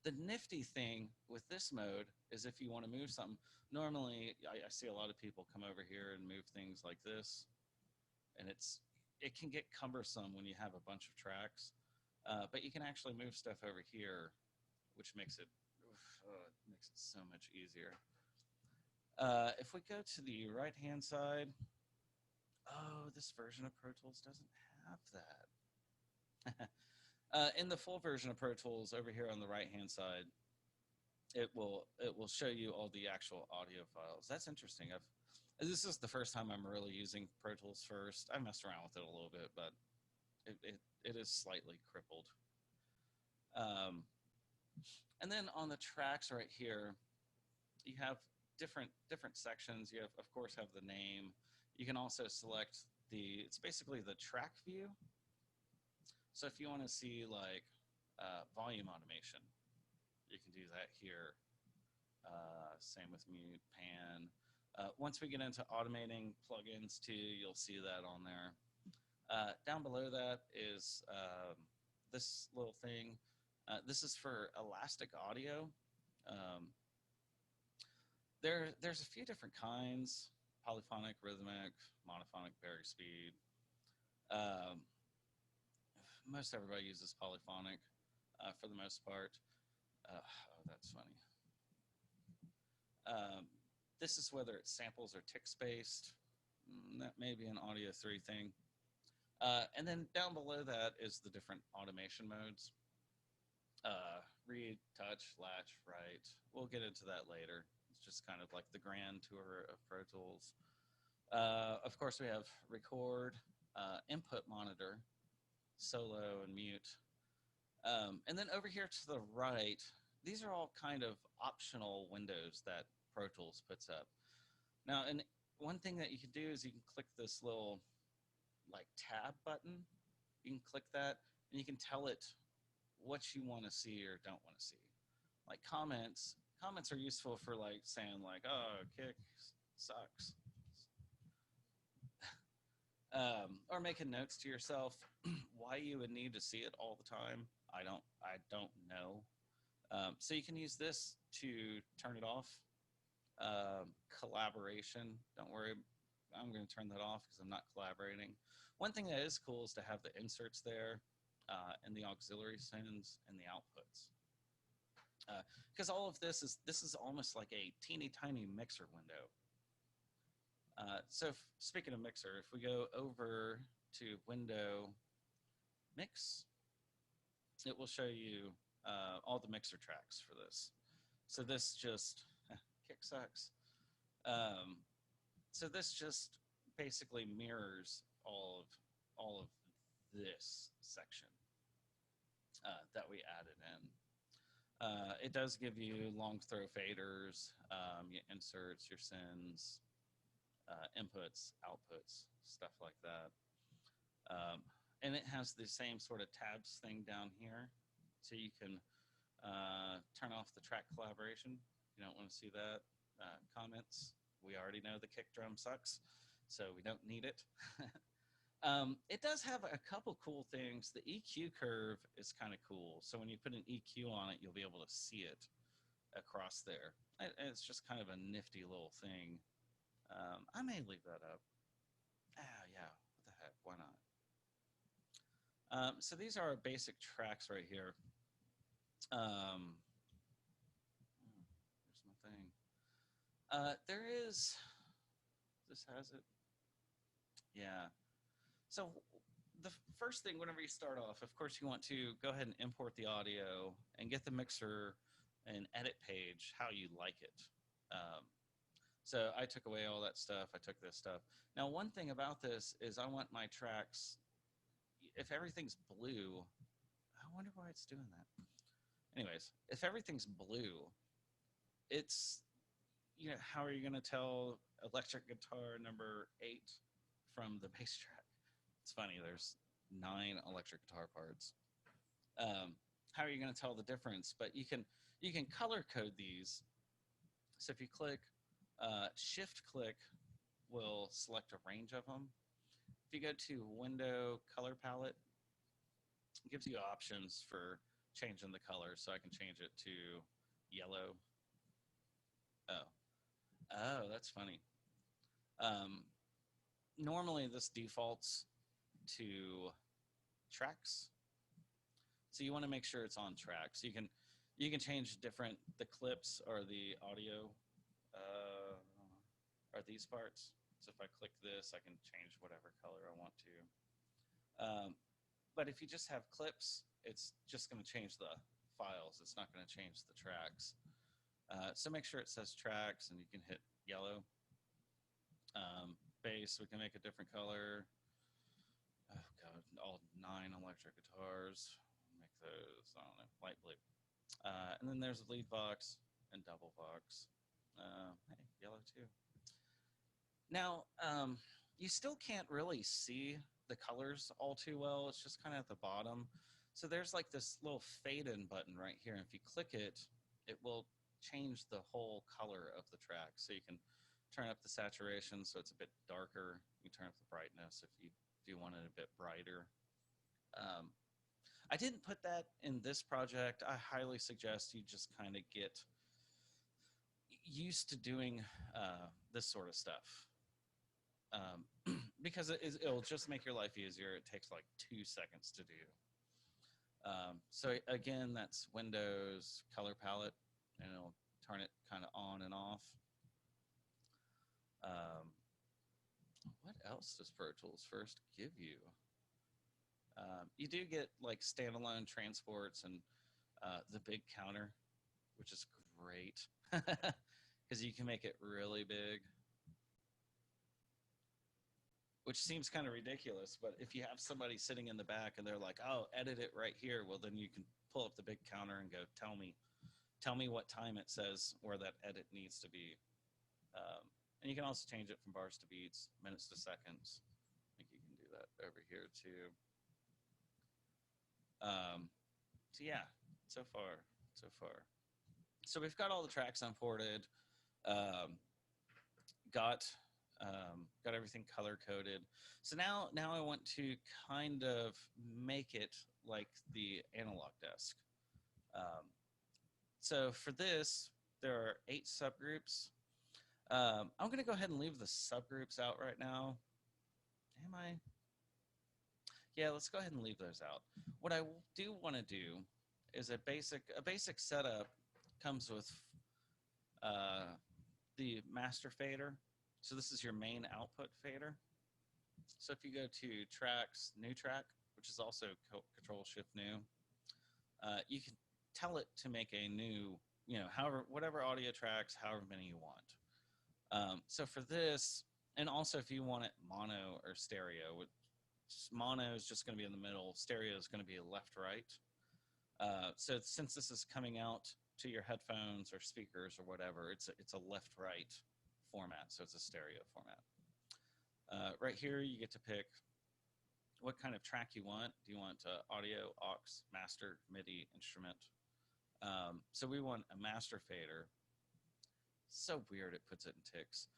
The nifty thing with this mode is if you want to move something, normally I see a lot of people come over here and move things like this, and it can get cumbersome when you have a bunch of tracks, but you can actually move stuff over here, which makes it so much easier. If we go to the right-hand side, oh, this version of Pro Tools doesn't have that. In the full version of Pro Tools, over here on the right-hand side, it will show you all the actual audio files. That's interesting. This is the first time I'm really using Pro Tools first. I messed around with it a little bit, but it is slightly crippled. And then on the tracks right here, you have different sections. You have, of course, have the name. You can also select it's basically the track view. So if you want to see like volume automation, you can do that here. Same with mute, pan. Once we get into automating plugins too, you'll see that on there. Down below that is this little thing. This is for elastic audio. There's a few different kinds: polyphonic, rhythmic, monophonic, vari speed. Most everybody uses polyphonic for the most part. Oh, that's funny. This is whether it's samples or tick spaced. That may be an Audio 3 thing. And then down below that is the different automation modes. Read, touch, latch, write. We'll get into that later. It's just kind of like the grand tour of Pro Tools. Of course, we have record, input monitor, solo, and mute. And then over here to the right, these are all kind of optional windows that Pro Tools puts up. Now, and one thing that you can do is you can click this little like tab button. You can click that, and you can tell it what you want to see or don't want to see. Like comments are useful for like saying like, oh, kick sucks. Or making notes to yourself. Why you would need to see it all the time, I don't know. So you can use this to turn it off. Collaboration, don't worry, I'm going to turn that off because I'm not collaborating. One thing that is cool is to have the inserts there, and the auxiliary sends and the outputs. Because all of this is almost like a teeny tiny mixer window. Speaking of mixer, if we go over to window mix, it will show you all the mixer tracks for this. So this just kick sucks. So this just basically mirrors all of this section that we added in. It does give you long throw faders, your inserts, your sends, inputs, outputs, stuff like that. And it has the same sort of tabs thing down here. So you can turn off the track collaboration. You don't want to see that. Comments. We already know the kick drum sucks, so we don't need it. It does have a couple cool things. The EQ curve is kind of cool. So when you put an EQ on it, you'll be able to see it across there. And it's just kind of a nifty little thing. I may leave that up. Yeah, what the heck, why not? So these are our basic tracks right here. There's my thing. There is, this has it. Yeah. So the first thing, whenever you start off, of course, you want to go ahead and import the audio and get the mixer and edit page how you like it. So I took away all that stuff. I took this stuff. Now, one thing about this is I want my tracks, if everything's blue, I wonder why it's doing that. Anyways, if everything's blue, it's, how are you going to tell electric guitar number 8 from the bass track? It's funny, there's 9 electric guitar parts. How are you going to tell the difference? But you can color code these. So if you click, shift click will select a range of them. If you go to window color palette, it gives you options for changing the color. So I can change it to yellow. Oh, that's funny. Normally this defaults to tracks, so you want to make sure it's on track. So you can change the clips or the audio or these parts. So if I click this, I can change whatever color I want to. But if you just have clips, it's just going to change the files. It's not going to change the tracks. So make sure it says tracks, and you can hit yellow. Bass, we can make a different color. Oh god, all 9 electric guitars. Make those, I don't know, light blue. And then there's lead vox and double vox. Hey, yellow too. Now, you still can't really see the colors all too well. It's just kind of at the bottom. So there's like this little fade in button right here. And if you click it, it will change the whole color of the track. So you can turn up the saturation so it's a bit darker. You can turn up the brightness if you want it a bit brighter. I didn't put that in this project. I highly suggest you just kind of get used to doing this sort of stuff. Because it'll just make your life easier. It takes like 2 seconds to do. So again, that's Windows color palette, and it'll turn it kind of on and off. What else does Pro Tools first give you? You do get like standalone transports and the big counter, which is great because you can make it really big, which seems kind of ridiculous. But if you have somebody sitting in the back and they're like, "Oh, edit it right here," well, then you can pull up the big counter and go, "Tell me what time it says where that edit needs to be." And you can also change it from bars to beats, minutes to seconds. I think you can do that over here too. So yeah, so far. So we've got all the tracks imported, got everything color coded. So now I want to kind of make it like the analog desk. So for this, there are 8 subgroups. I'm going to go ahead and leave the subgroups out right now. Am I? Yeah, let's go ahead and leave those out. What I do want to do is a basic setup comes with the master fader So this is your main output fader. So if you go to tracks, new track, which is also Control Shift New, you can tell it to make a new, however, whatever audio tracks, however many you want. So for this, and also if you want it mono or stereo, mono is just going to be in the middle, stereo is going to be left, right. So since this is coming out to your headphones or speakers or whatever, it's a left, right format, so it's a stereo format. Right here, you get to pick what kind of track you want. Do you want audio, aux, master, MIDI, instrument? So we want a master fader. So weird it puts it in ticks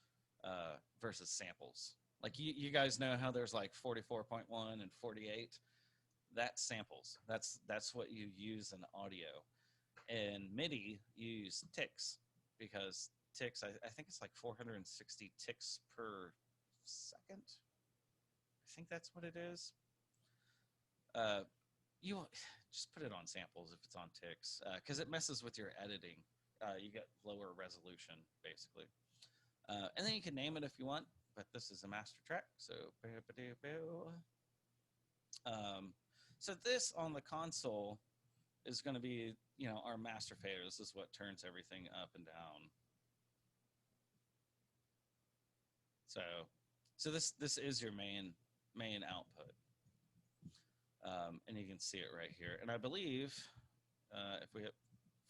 versus samples. Like you guys know how there's like 44.1 and 48. That's samples. That's what you use in audio. And MIDI, you use ticks because ticks, I think it's like 460 ticks per second. I think that's what it is. You just put it on samples if it's on ticks because it messes with your editing. You get lower resolution basically, and then you can name it if you want. But this is a master track, so so this on the console is going to be our master fader. This is what turns everything up and down. So this is your main output. And you can see it right here. And I believe if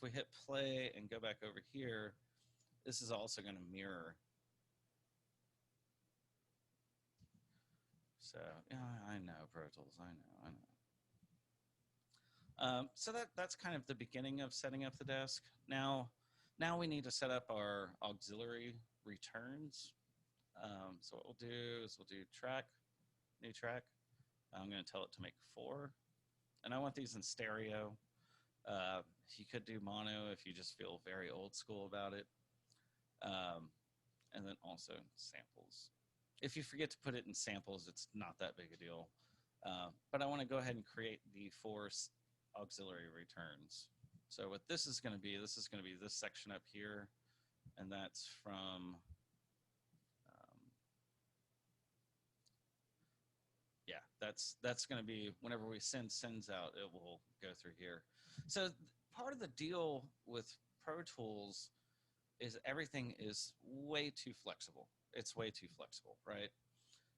we hit play and go back over here, this is also going to mirror. So yeah, I know Pro Tools. I know. So that's kind of the beginning of setting up the desk. Now we need to set up our auxiliary returns. So what we'll do is we'll do track, new track. I'm going to tell it to make 4. And I want these in stereo. You could do mono if you just feel very old school about it. And then also samples. If you forget to put it in samples, it's not that big a deal. But I want to go ahead and create the 4 auxiliary returns. So what this is going to be this section up here. And that's from... that's going to be whenever we sends out, it will go through here. So part of the deal with Pro Tools is everything is way too flexible. It's way too flexible, right?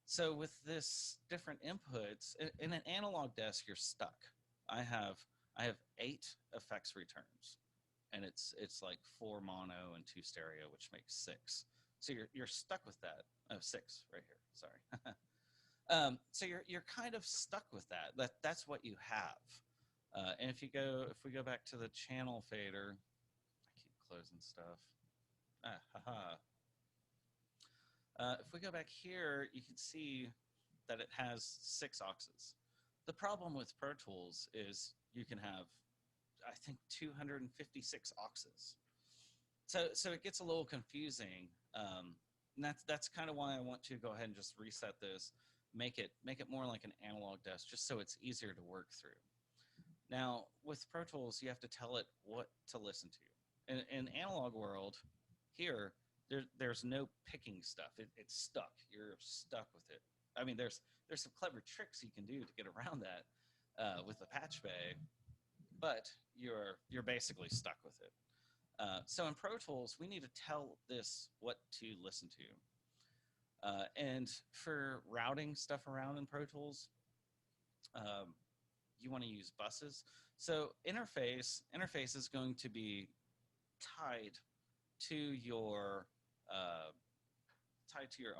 So with this different inputs, in an analog desk, you're stuck. I have 8 effects returns, and it's like 4 mono and 2 stereo, which makes 6. So you're stuck with that. Oh, 6 right here. Sorry. So you're kind of stuck with that. That's what you have. And if we go back to the channel fader, I keep closing stuff. If we go back here, you can see that it has 6 auxes. The problem with Pro Tools is you can have, I think, 256 auxes. So it gets a little confusing. And that's kind of why I want to go ahead and just reset this. Make it more like an analog desk, just so it's easier to work through. Now, with Pro Tools, you have to tell it what to listen to. In analog world, here, there's no picking stuff. It's stuck. You're stuck with it. I mean, there's some clever tricks you can do to get around that with the patch bay, but you're basically stuck with it. So in Pro Tools, we need to tell this what to listen to. And for routing stuff around in Pro Tools, you want to use buses. So interface is going to be tied to your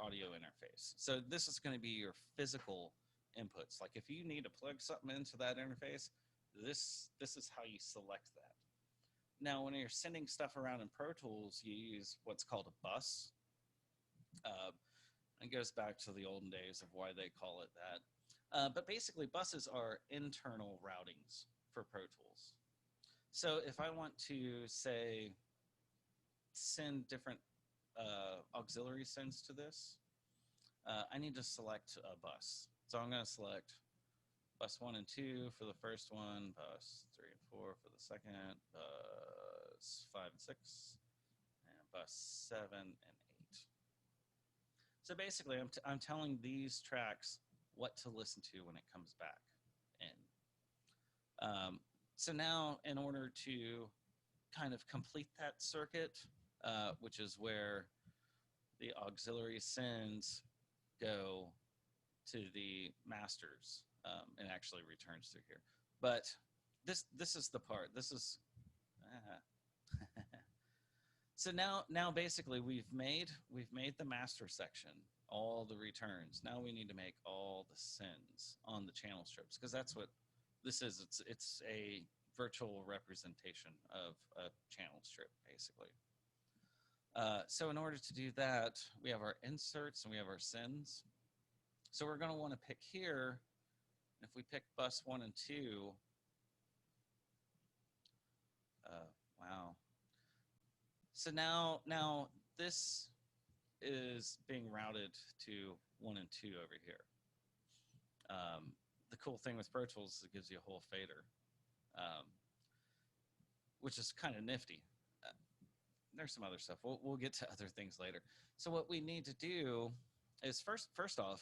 audio interface. So this is going to be your physical inputs. Like if you need to plug something into that interface, this is how you select that. Now, when you're sending stuff around in Pro Tools, you use what's called a bus. It goes back to the olden days of why they call it that. But basically, buses are internal routings for Pro Tools. So if I want to, say, send different auxiliary sends to this, I need to select a bus. So I'm going to select bus 1 and 2 for the first one, bus 3 and 4 for the second, bus 5 and 6, and bus 7 and 8. So basically, I'm telling these tracks what to listen to when it comes back in. So now, in order to kind of complete that circuit, which is where the auxiliary sends go to the masters, and actually returns through here. But this is the part. This is so now basically we've made the master section, all the returns. Now we need to make all the sends on the channel strips, because that's what this is. It's a virtual representation of a channel strip, basically. So in order to do that, we have our inserts and we have our sends. So we're going to want to pick here. If we pick bus 1 and 2, wow. So now this is being routed to 1 and 2 over here. The cool thing with Pro Tools is it gives you a whole fader, which is kind of nifty. There's some other stuff. We'll get to other things later. So what we need to do is first off,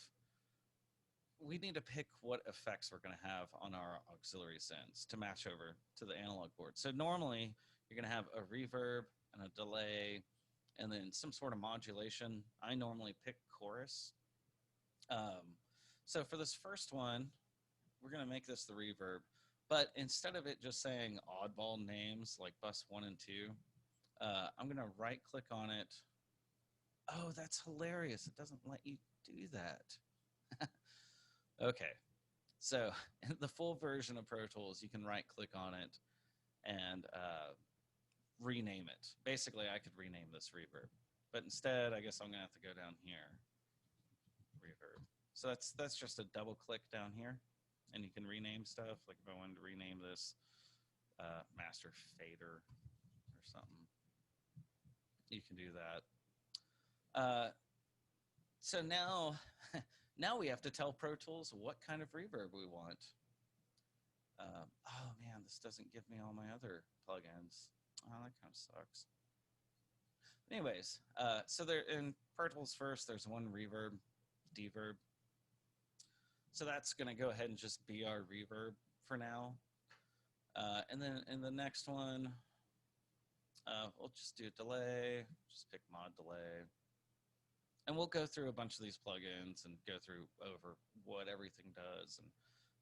we need to pick what effects we're going to have on our auxiliary sends to match over to the analog board. So normally you're going to have a reverb and a delay and then some sort of modulation. I normally pick chorus. So for this first one, we're going to make this the reverb, but instead of it just saying oddball names like bus 1 and 2, I'm going to right click on it. Oh, that's hilarious. It doesn't let you do that. Okay. So in the full version of Pro Tools, you can right click on it and rename it. Basically, I could rename this reverb, but instead, I guess I'm going to have to go down here. Reverb. So that's just a double click down here, and you can rename stuff. Like if I wanted to rename this master fader or something, you can do that. So now we have to tell Pro Tools what kind of reverb we want. Oh man, this doesn't give me all my other plugins. Oh, that kind of sucks. Anyways, so there in Pro Tools first, there's one reverb, deverb. So that's going to go ahead and just be our reverb for now. And then in the next one, we'll just do delay, just pick mod delay. And we'll go through a bunch of these plugins and go through over what everything does and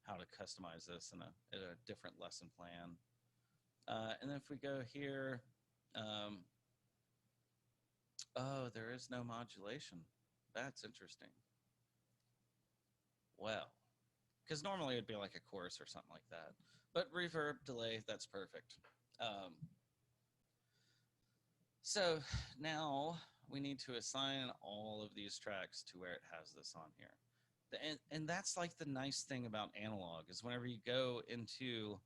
how to customize this in a different lesson plan. And then if we go here, oh, there is no modulation. That's interesting. Well, because normally it'd be like a chorus or something like that. But reverb, delay, that's perfect. So now we need to assign all of these tracks to where it has this on here. And that's like the nice thing about analog is whenever you go into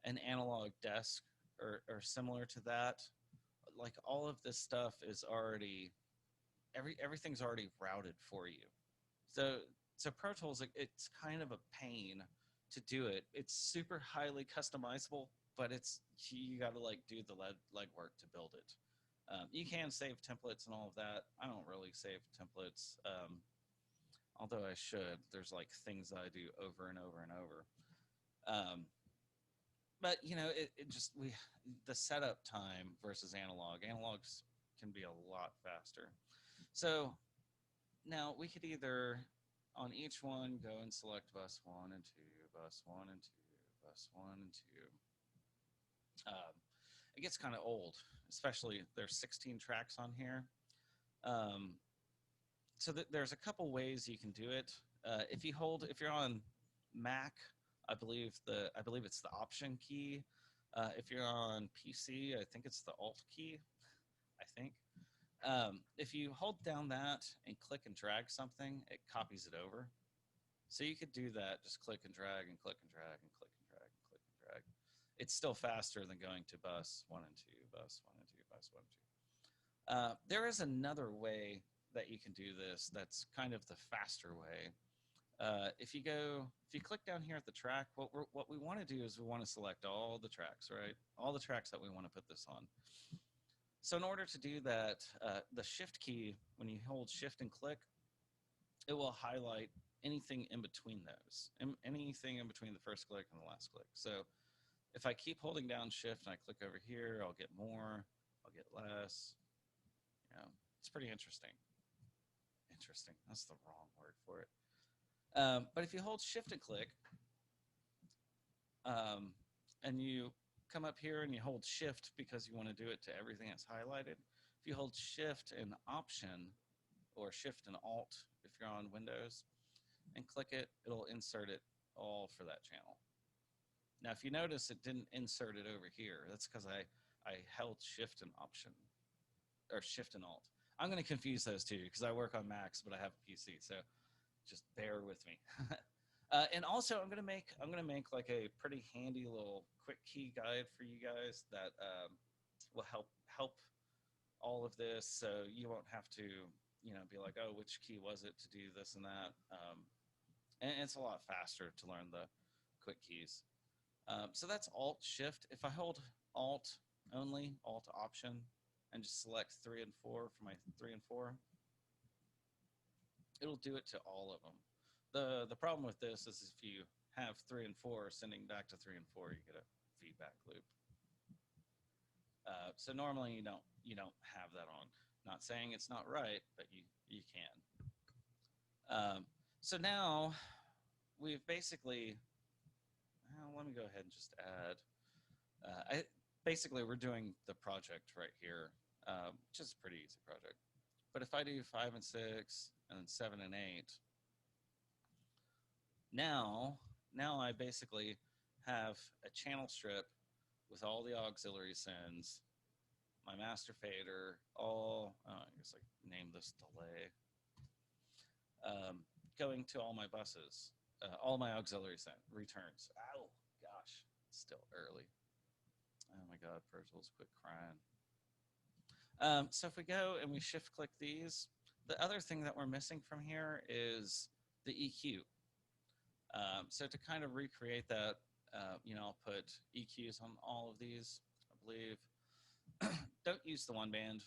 an analog desk or similar to that, like all of this stuff is already, everything's already routed for you. So Pro Tools, it's kind of a pain to do it. It's super highly customizable, but you got to like do the legwork to build it. You can save templates and all of that. I don't really save templates, although I should. There's like things I do over and over and over. But you know, the setup time versus analog. Analogs can be a lot faster. So now we could either on each one go and select bus 1 and 2, bus 1 and 2, bus 1 and 2. It gets kind of old, especially there's 16 tracks on here. So there's a couple ways you can do it. If you're on Mac, I believe it's the Option key. If you're on PC, I think it's the Alt key. I think. If you hold down that and click and drag something, it copies it over. So you could do that. Just click and drag and click and drag and click and drag and click and drag. It's still faster than going to bus 1 and 2, bus 1 and 2, bus 1 and 2. There is another way that you can do this that's kind of the faster way. If you click down here at the track, what we want to do is we want to select all the tracks, right? All the tracks that we want to put this on. So in order to do that, the shift key, when you hold shift and click, it will highlight anything in between those, anything in between the first click and the last click. So if I keep holding down shift and I click over here, I'll get more, I'll get less. You know, it's pretty interesting. Interesting. That's the wrong word for it. But if you hold shift and click, and you come up here and you hold shift because you want to do it to everything that's highlighted. If you hold shift and option, or shift and alt if you're on Windows, and click it, it'll insert it all for that channel. Now, if you notice it didn't insert it over here, that's because I held shift and option, or shift and alt. I'm going to confuse those two because I work on Macs, but I have a PC, so just bear with me. And also, I'm gonna make like a pretty handy little quick key guide for you guys that will help all of this, so you won't have to, you know, be like, oh, which key was it to do this and that. And it's a lot faster to learn the quick keys. So that's Alt Shift. If I hold Alt only, Alt Option, and just select 3 and 4 for my 3 and 4, it'll do it to all of them. The problem with this is if you have 3 and 4 sending back to 3 and 4, you get a feedback loop. So normally you don't have that on. Not saying it's not right, but you can. So now we've basically, well, let me go ahead and just add. Basically we're doing the project right here, which is a pretty easy project. But if I do 5 and 6 and then 7 and 8, now I basically have a channel strip with all the auxiliary sends, my master fader, all, I guess I named this delay, going to all my buses, all my auxiliary send returns. Ow, gosh, it's still early. Oh my God, Pro Tools, quit crying. So if we go and we shift click these, the other thing that we're missing from here is the EQ. So to kind of recreate that, you know, I'll put EQs on all of these, I believe. Don't use the 1 band,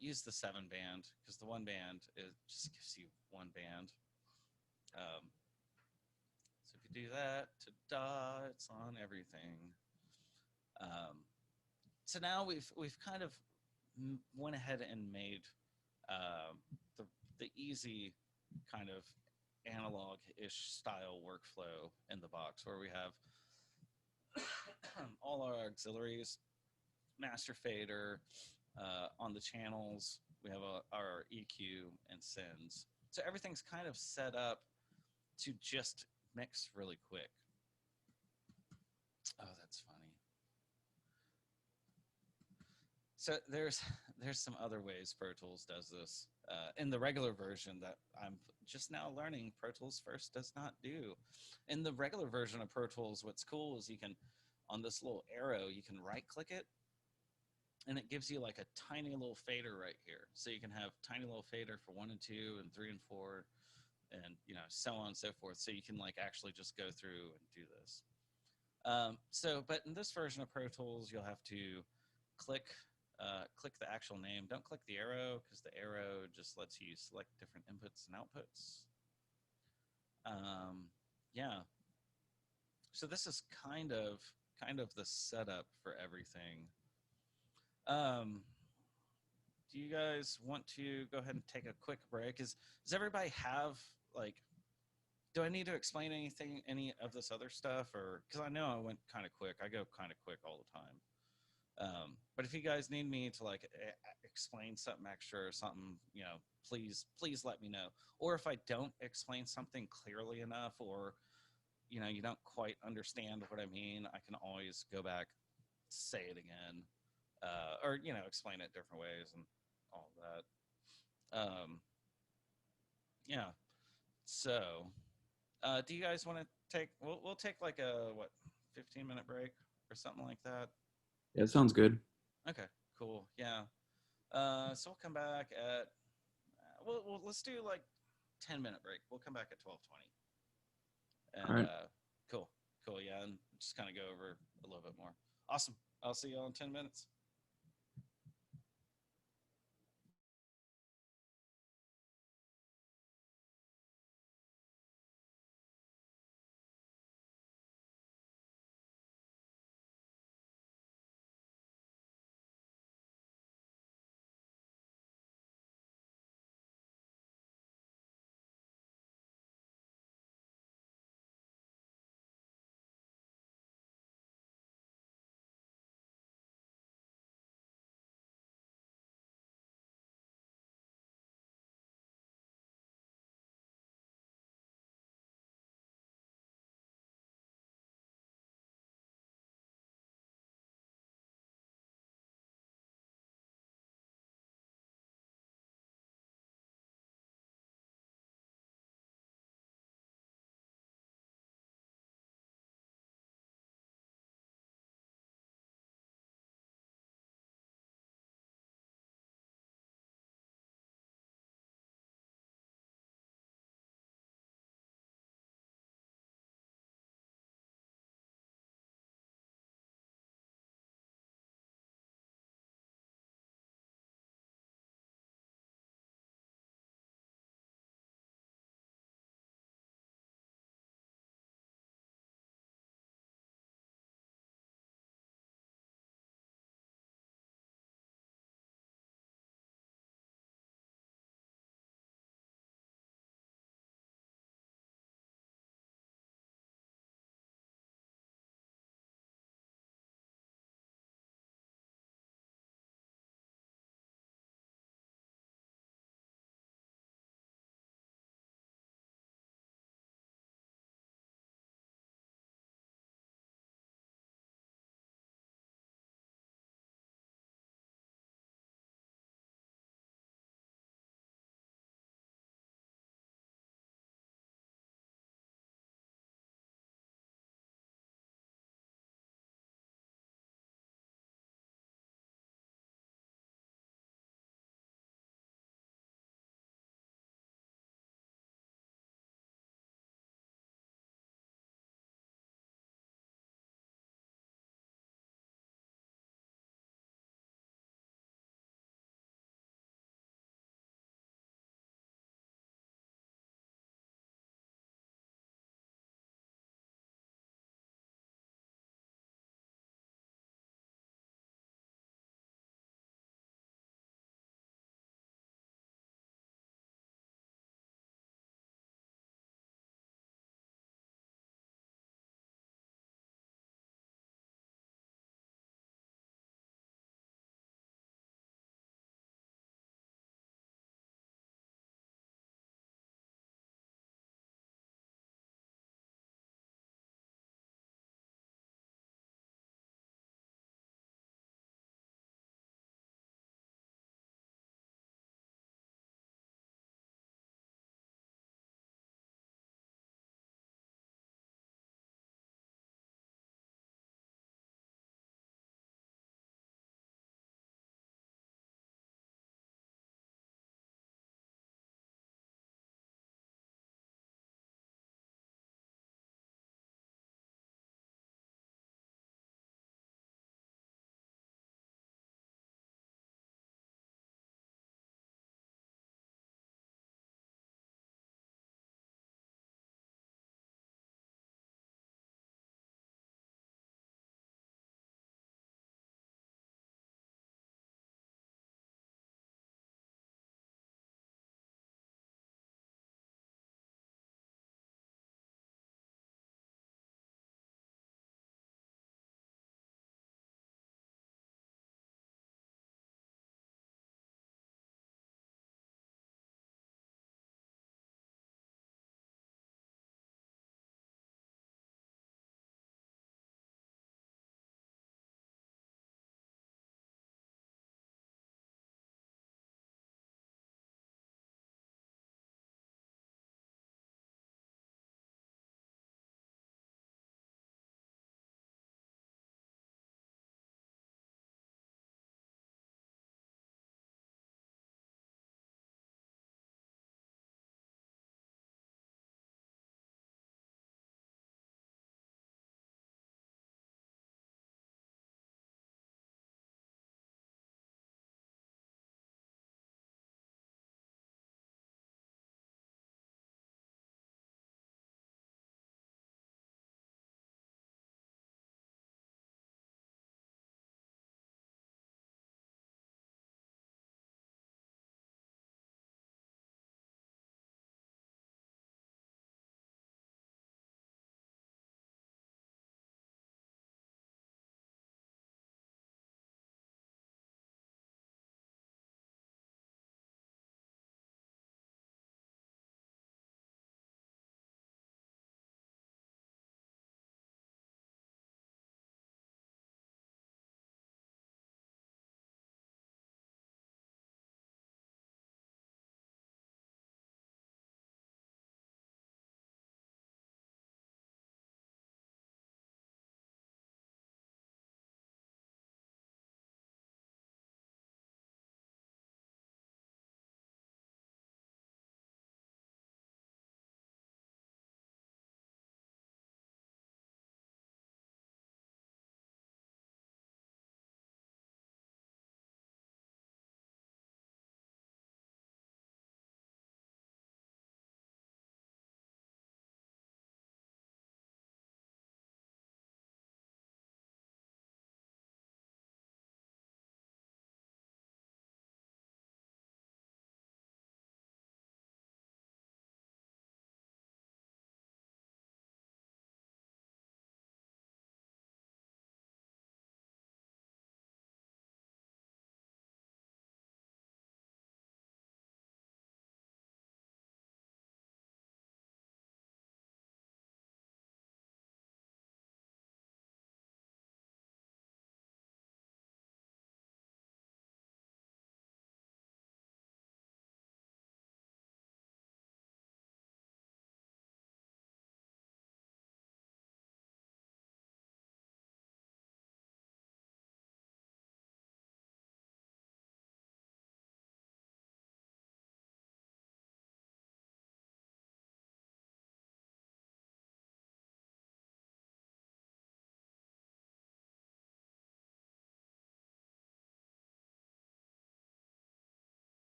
use the 7 band, because the 1 band, it just gives you 1 band. So if you do that, ta-da, it's on everything. So now we've kind of went ahead and made the easy kind of analog-ish style workflow in the box, where we have all our auxiliaries, master fader, on the channels, we have our EQ and sends. So everything's kind of set up to just mix really quick. Oh, that's funny. So there's some other ways Pro Tools does this. In the regular version that I'm just now learning, Pro Tools First does not do. In the regular version of Pro Tools, what's cool is you can, on this little arrow, you can right click it, and it gives you like a tiny little fader right here. So you can have tiny little fader for 1 and 2 and 3 and 4, and you know, so on and so forth. So you can like actually just go through and do this. But in this version of Pro Tools, you'll have to click the actual name. Don't click the arrow, because the arrow just lets you select different inputs and outputs. Yeah. So this is kind of the setup for everything. Do you guys want to go ahead and take a quick break? Does everybody have, like, do I need to explain any of this other stuff, or, because I know I went kind of quick. I go kind of quick all the time. But if you guys need me to like explain something extra or something, you know, please let me know. Or if I don't explain something clearly enough, or, you know, you don't quite understand what I mean, I can always go back, say it again, or, you know, explain it different ways and all of that. Yeah. So, do you guys want to take? We'll take like a 15-minute break or something like that. Yeah, it sounds good. Okay, cool. Yeah. So we'll come back at, let's do like 10-minute break. We'll come back at 12:20. And All right. Cool. Yeah, and just kind of go over a little bit more. Awesome. I'll see you all in 10 minutes.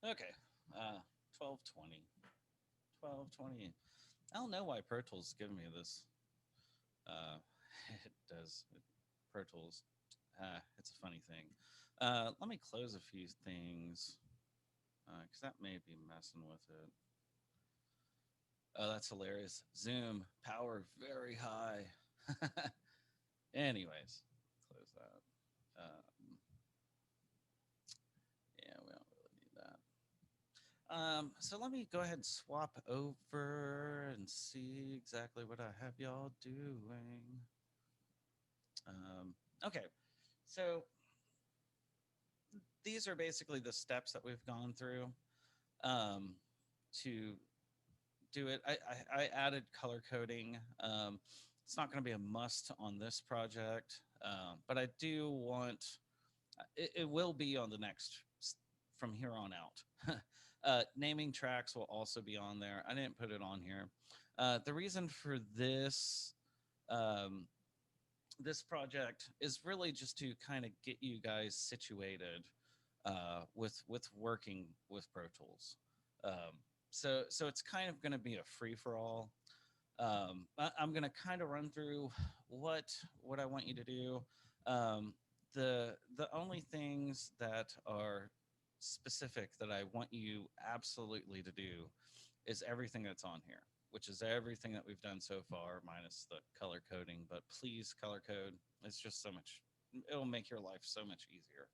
Okay. 1220. 1220. I don't know why Pro Tools is giving me this. Uh, it does. Pro Tools. It's a funny thing. Let me close a few things because that may be messing with it. Oh, that's hilarious. Zoom power very high. Anyways, close that. Yeah, we don't really need that. So let me go ahead and swap over and see exactly what I have y'all doing. Okay, so these are basically the steps that we've gone through um, to do it. I added color coding. It's not going to be a must on this project, but I do want it will be on the next from here on out. Naming tracks will also be on there. I didn't put it on here. The reason for um, this project is really just to kind of get you guys situated with working with Pro Tools. So it's kind of going to be a free for all. I'm going to kind of run through what I want you to do. Um, the only things that are specific that I want you absolutely to do is everything that's on here, which is everything that we've done so far, minus the color coding. But please color code. It's just so much. It'll make your life so much easier.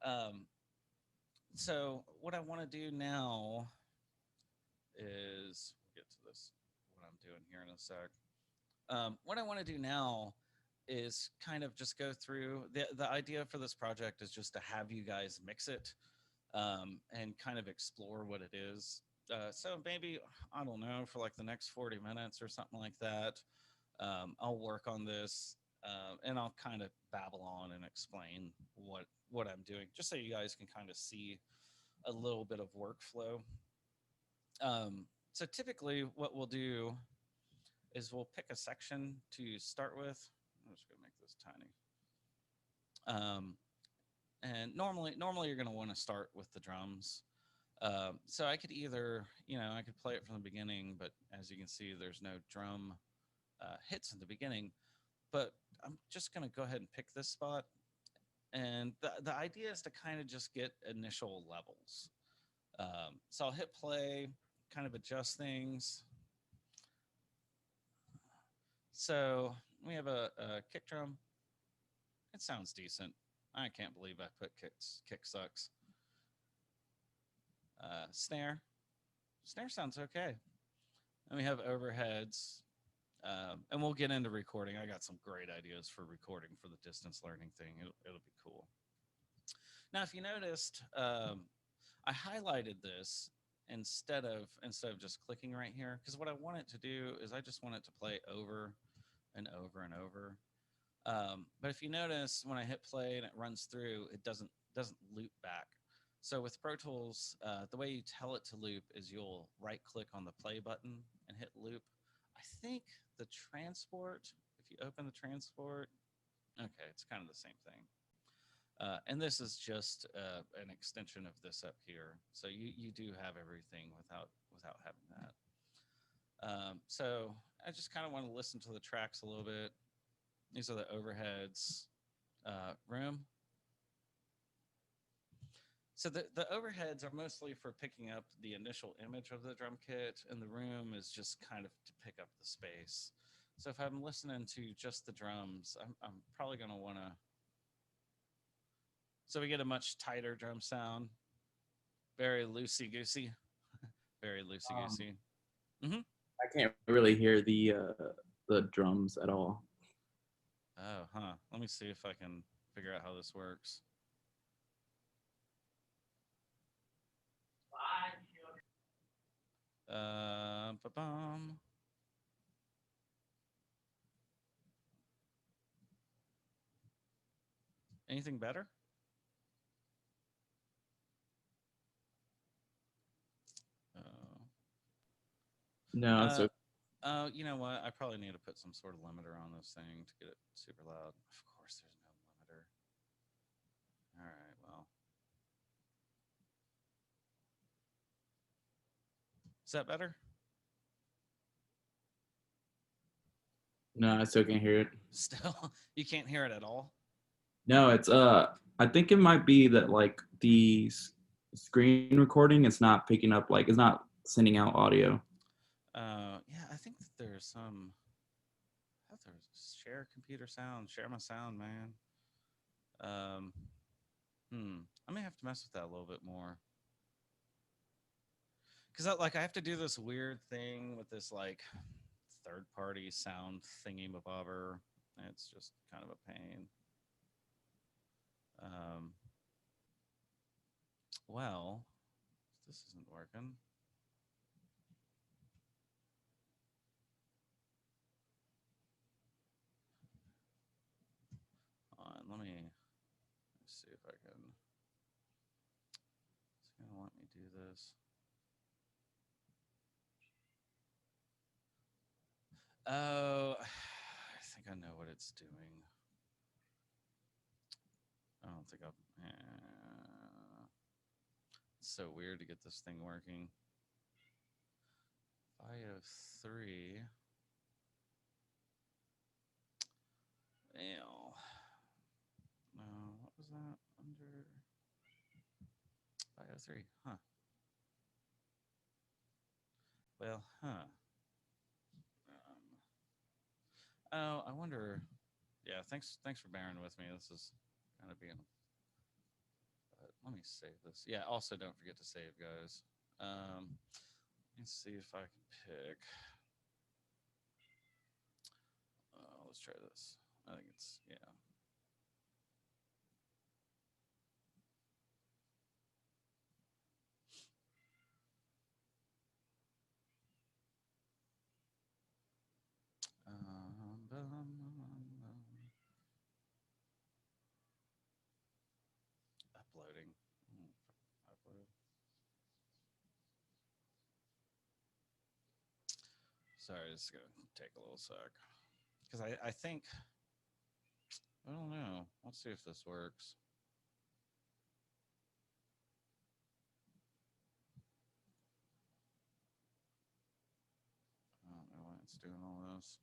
Um, so what I want to do now is we'll get to this what I'm doing here in a sec. What I want to do now is kind of just go through the idea for this project is just to have you guys mix it and kind of explore what it is. So maybe I don't know for like the next 40 minutes or something like that. I'll work on this and I'll kind of babble on and explain what I'm doing, just so you guys can kind of see a little bit of workflow. So typically, what we'll do is we'll pick a section to start with. I'm just gonna make this tiny. And normally you're gonna want to start with the drums. So I could either, I could play it from the beginning, but as you can see, there's no drum hits in the beginning. But I'm just gonna go ahead and pick this spot. And the idea is to kind of just get initial levels. So I'll hit play, kind of adjust things. So we have a kick drum. It sounds decent. I can't believe I put kick sucks. Snare. Snare sounds okay. And we have overheads. And we'll get into recording. I got some great ideas for recording for the distance learning thing. It'll be cool. Now, if you noticed, I highlighted this instead of just clicking right here, because what I want it to do is I just want it to play over and over and over. But if you notice, when I hit play and it runs through, it doesn't loop back. So with Pro Tools, the way you tell it to loop is you'll right click on the play button and hit loop. I think the transport, if you open the transport, okay, it's kind of the same thing. And this is just an extension of this up here. So you do have everything without having that. So I just kind of want to listen to the tracks a little bit. These are the overheads. Room. So the overheads are mostly for picking up the initial image of the drum kit, and the room is just kind of to pick up the space. So if I'm listening to just the drums, I'm probably going to want to. So we get a much tighter drum sound, very loosey goosey, very loosey goosey. I can't really hear the drums at all. Oh, huh. Let me see if I can figure out how this works. Ba-bum. Anything better? No, so you know what? I probably need to put some sort of limiter on this thing to get it super loud. Of course, there's no limiter. All right, well. Is that better? No, I still can't hear it. Still, you can't hear it at all. No, it's I think it might be that like the screen recording is not picking up, like it's not sending out audio. Yeah, I think that there's some. I thought there was share computer sound, share my sound, man. Um, I may have to mess with that a little bit more because I have to do this weird thing with this like third party sound thingy bobber. It's just kind of a pain. Um, well, this isn't working. Let me see if I can. It's gonna let me do this. Oh, I think I know what it's doing. I don't think I'll. It's so weird to get this thing working. 503. Well, no, what was that under 503? Huh. Well, huh. Oh, I wonder. Yeah, thanks for bearing with me. This is kind of being. Let me save this. Yeah. Also, don't forget to save, guys. Let's see if I can pick. Let's try this. I think it's yeah. Uploading. Upload. Sorry, this is gonna take a little sec because I think I don't know. Let's see if this works. I don't know why it's doing all this.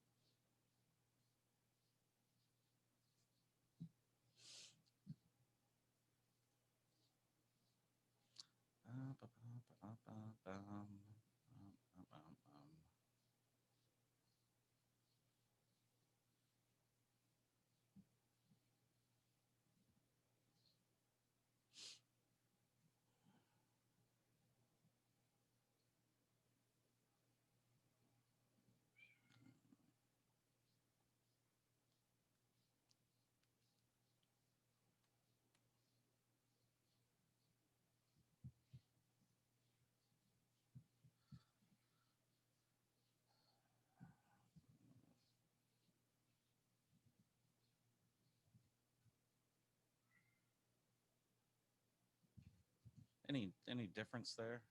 Any difference there?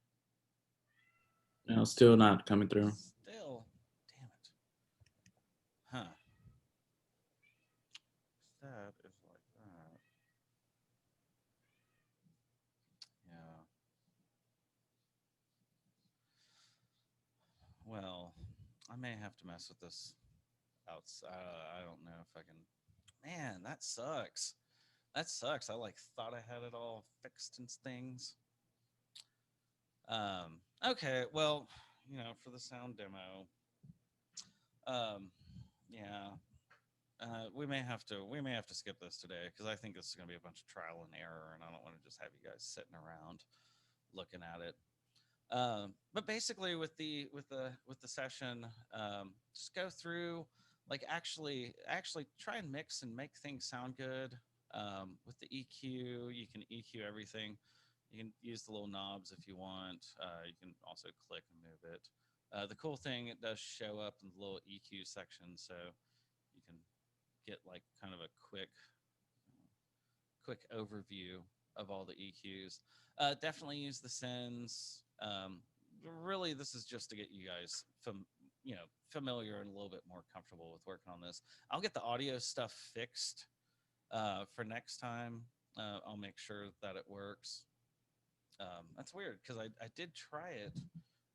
No, still not coming through. Still, damn it. Huh. That is like that. Yeah. Well, I may have to mess with this outside. I don't know if I can. Man, that sucks. That sucks. I like thought I had it all fixed and things. Okay, well, for the sound demo, um, yeah, we may have to skip this today because I think this is gonna be a bunch of trial and error, and I don't want to just have you guys sitting around looking at it. But basically, with the session, just go through, like actually try and mix and make things sound good. With the EQ, you can EQ everything. You can use the little knobs if you want. You can also click and move it. The cool thing, it does show up in the little EQ section, so you can get like kind of a quick overview of all the EQs. Definitely use the sends. Really, this is just to get you guys familiar and a little bit more comfortable with working on this. I'll get the audio stuff fixed for next time. I'll make sure that it works. That's weird because I did try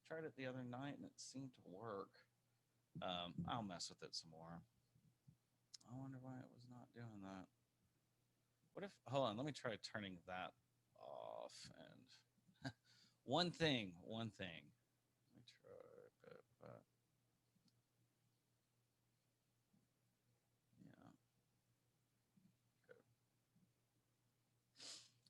tried it the other night and it seemed to work. I'll mess with it some more. I wonder why it was not doing that. What if, hold on, let me try turning that off. And one thing. Let me try. Yeah.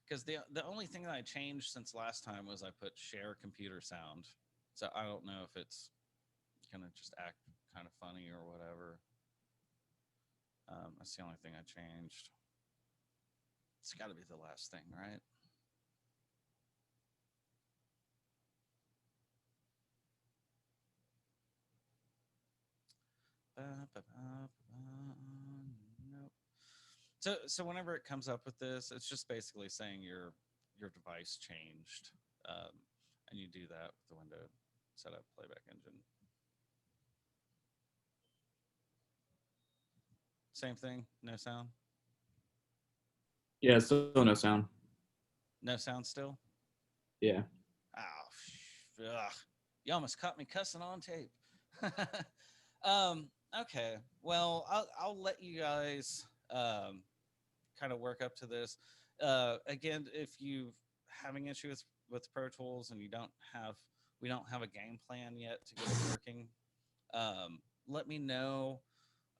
Because the only thing that I changed since last time was I put share computer sound. So I don't know if it's gonna just act kind of funny or whatever. That's the only thing I changed. It's got to be the last thing, right? Nope. So whenever it comes up with this, it's just basically saying your device changed, and you do that with the window setup playback engine. Same thing, no sound. Yeah, still no sound. No sound still. Yeah. Oh, ugh. You almost caught me cussing on tape. Okay. Well, I'll let you guys kind of work up to this. Again, if you having issues with Pro Tools and we don't have a game plan yet to get it working, let me know.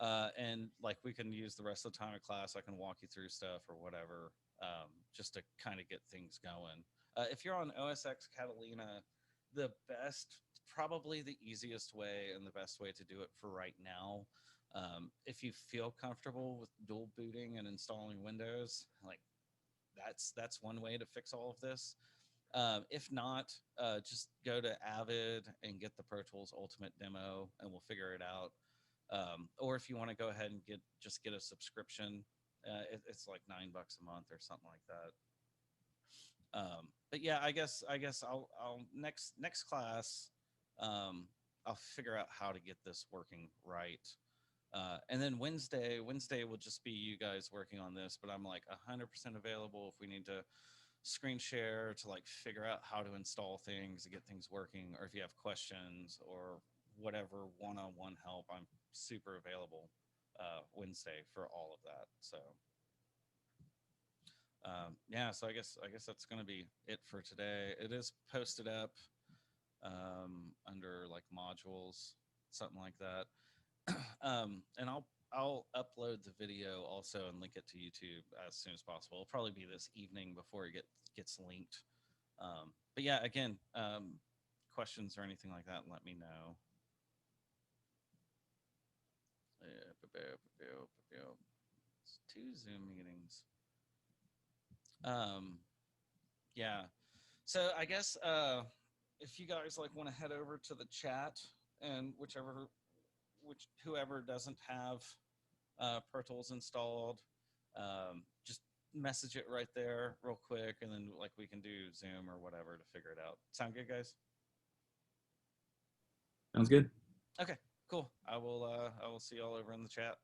And like we can use the rest of the time of class. I can walk you through stuff or whatever, just to kind of get things going. If you're on OS X Catalina, probably the easiest way and the best way to do it for right now, if you feel comfortable with dual booting and installing Windows, like that's one way to fix all of this. If not, just go to Avid and get the Pro Tools Ultimate demo, and we'll figure it out. Or if you want to go ahead and get a subscription, it's like $9 a month or something like that. But yeah, I guess I'll next class, I'll figure out how to get this working right. And then Wednesday will just be you guys working on this, but I'm like 100% available if we need to screen share to like figure out how to install things to get things working, or if you have questions or whatever one-on-one help, I'm super available Wednesday for all of that. So yeah, so I guess that's going to be it for today. It is posted up under like modules, something like that. And I'll upload the video also and link it to YouTube as soon as possible. It'll probably be this evening before it gets linked. But yeah, again, questions or anything like that, let me know. It's 2 Zoom meetings. Yeah. So I guess if you guys like want to head over to the chat, and whoever doesn't have Pro Tools installed, just message it right there real quick, and then like we can do Zoom or whatever to figure it out. Sound good, guys? Sounds good. Okay, cool. I will see y'all over in the chat.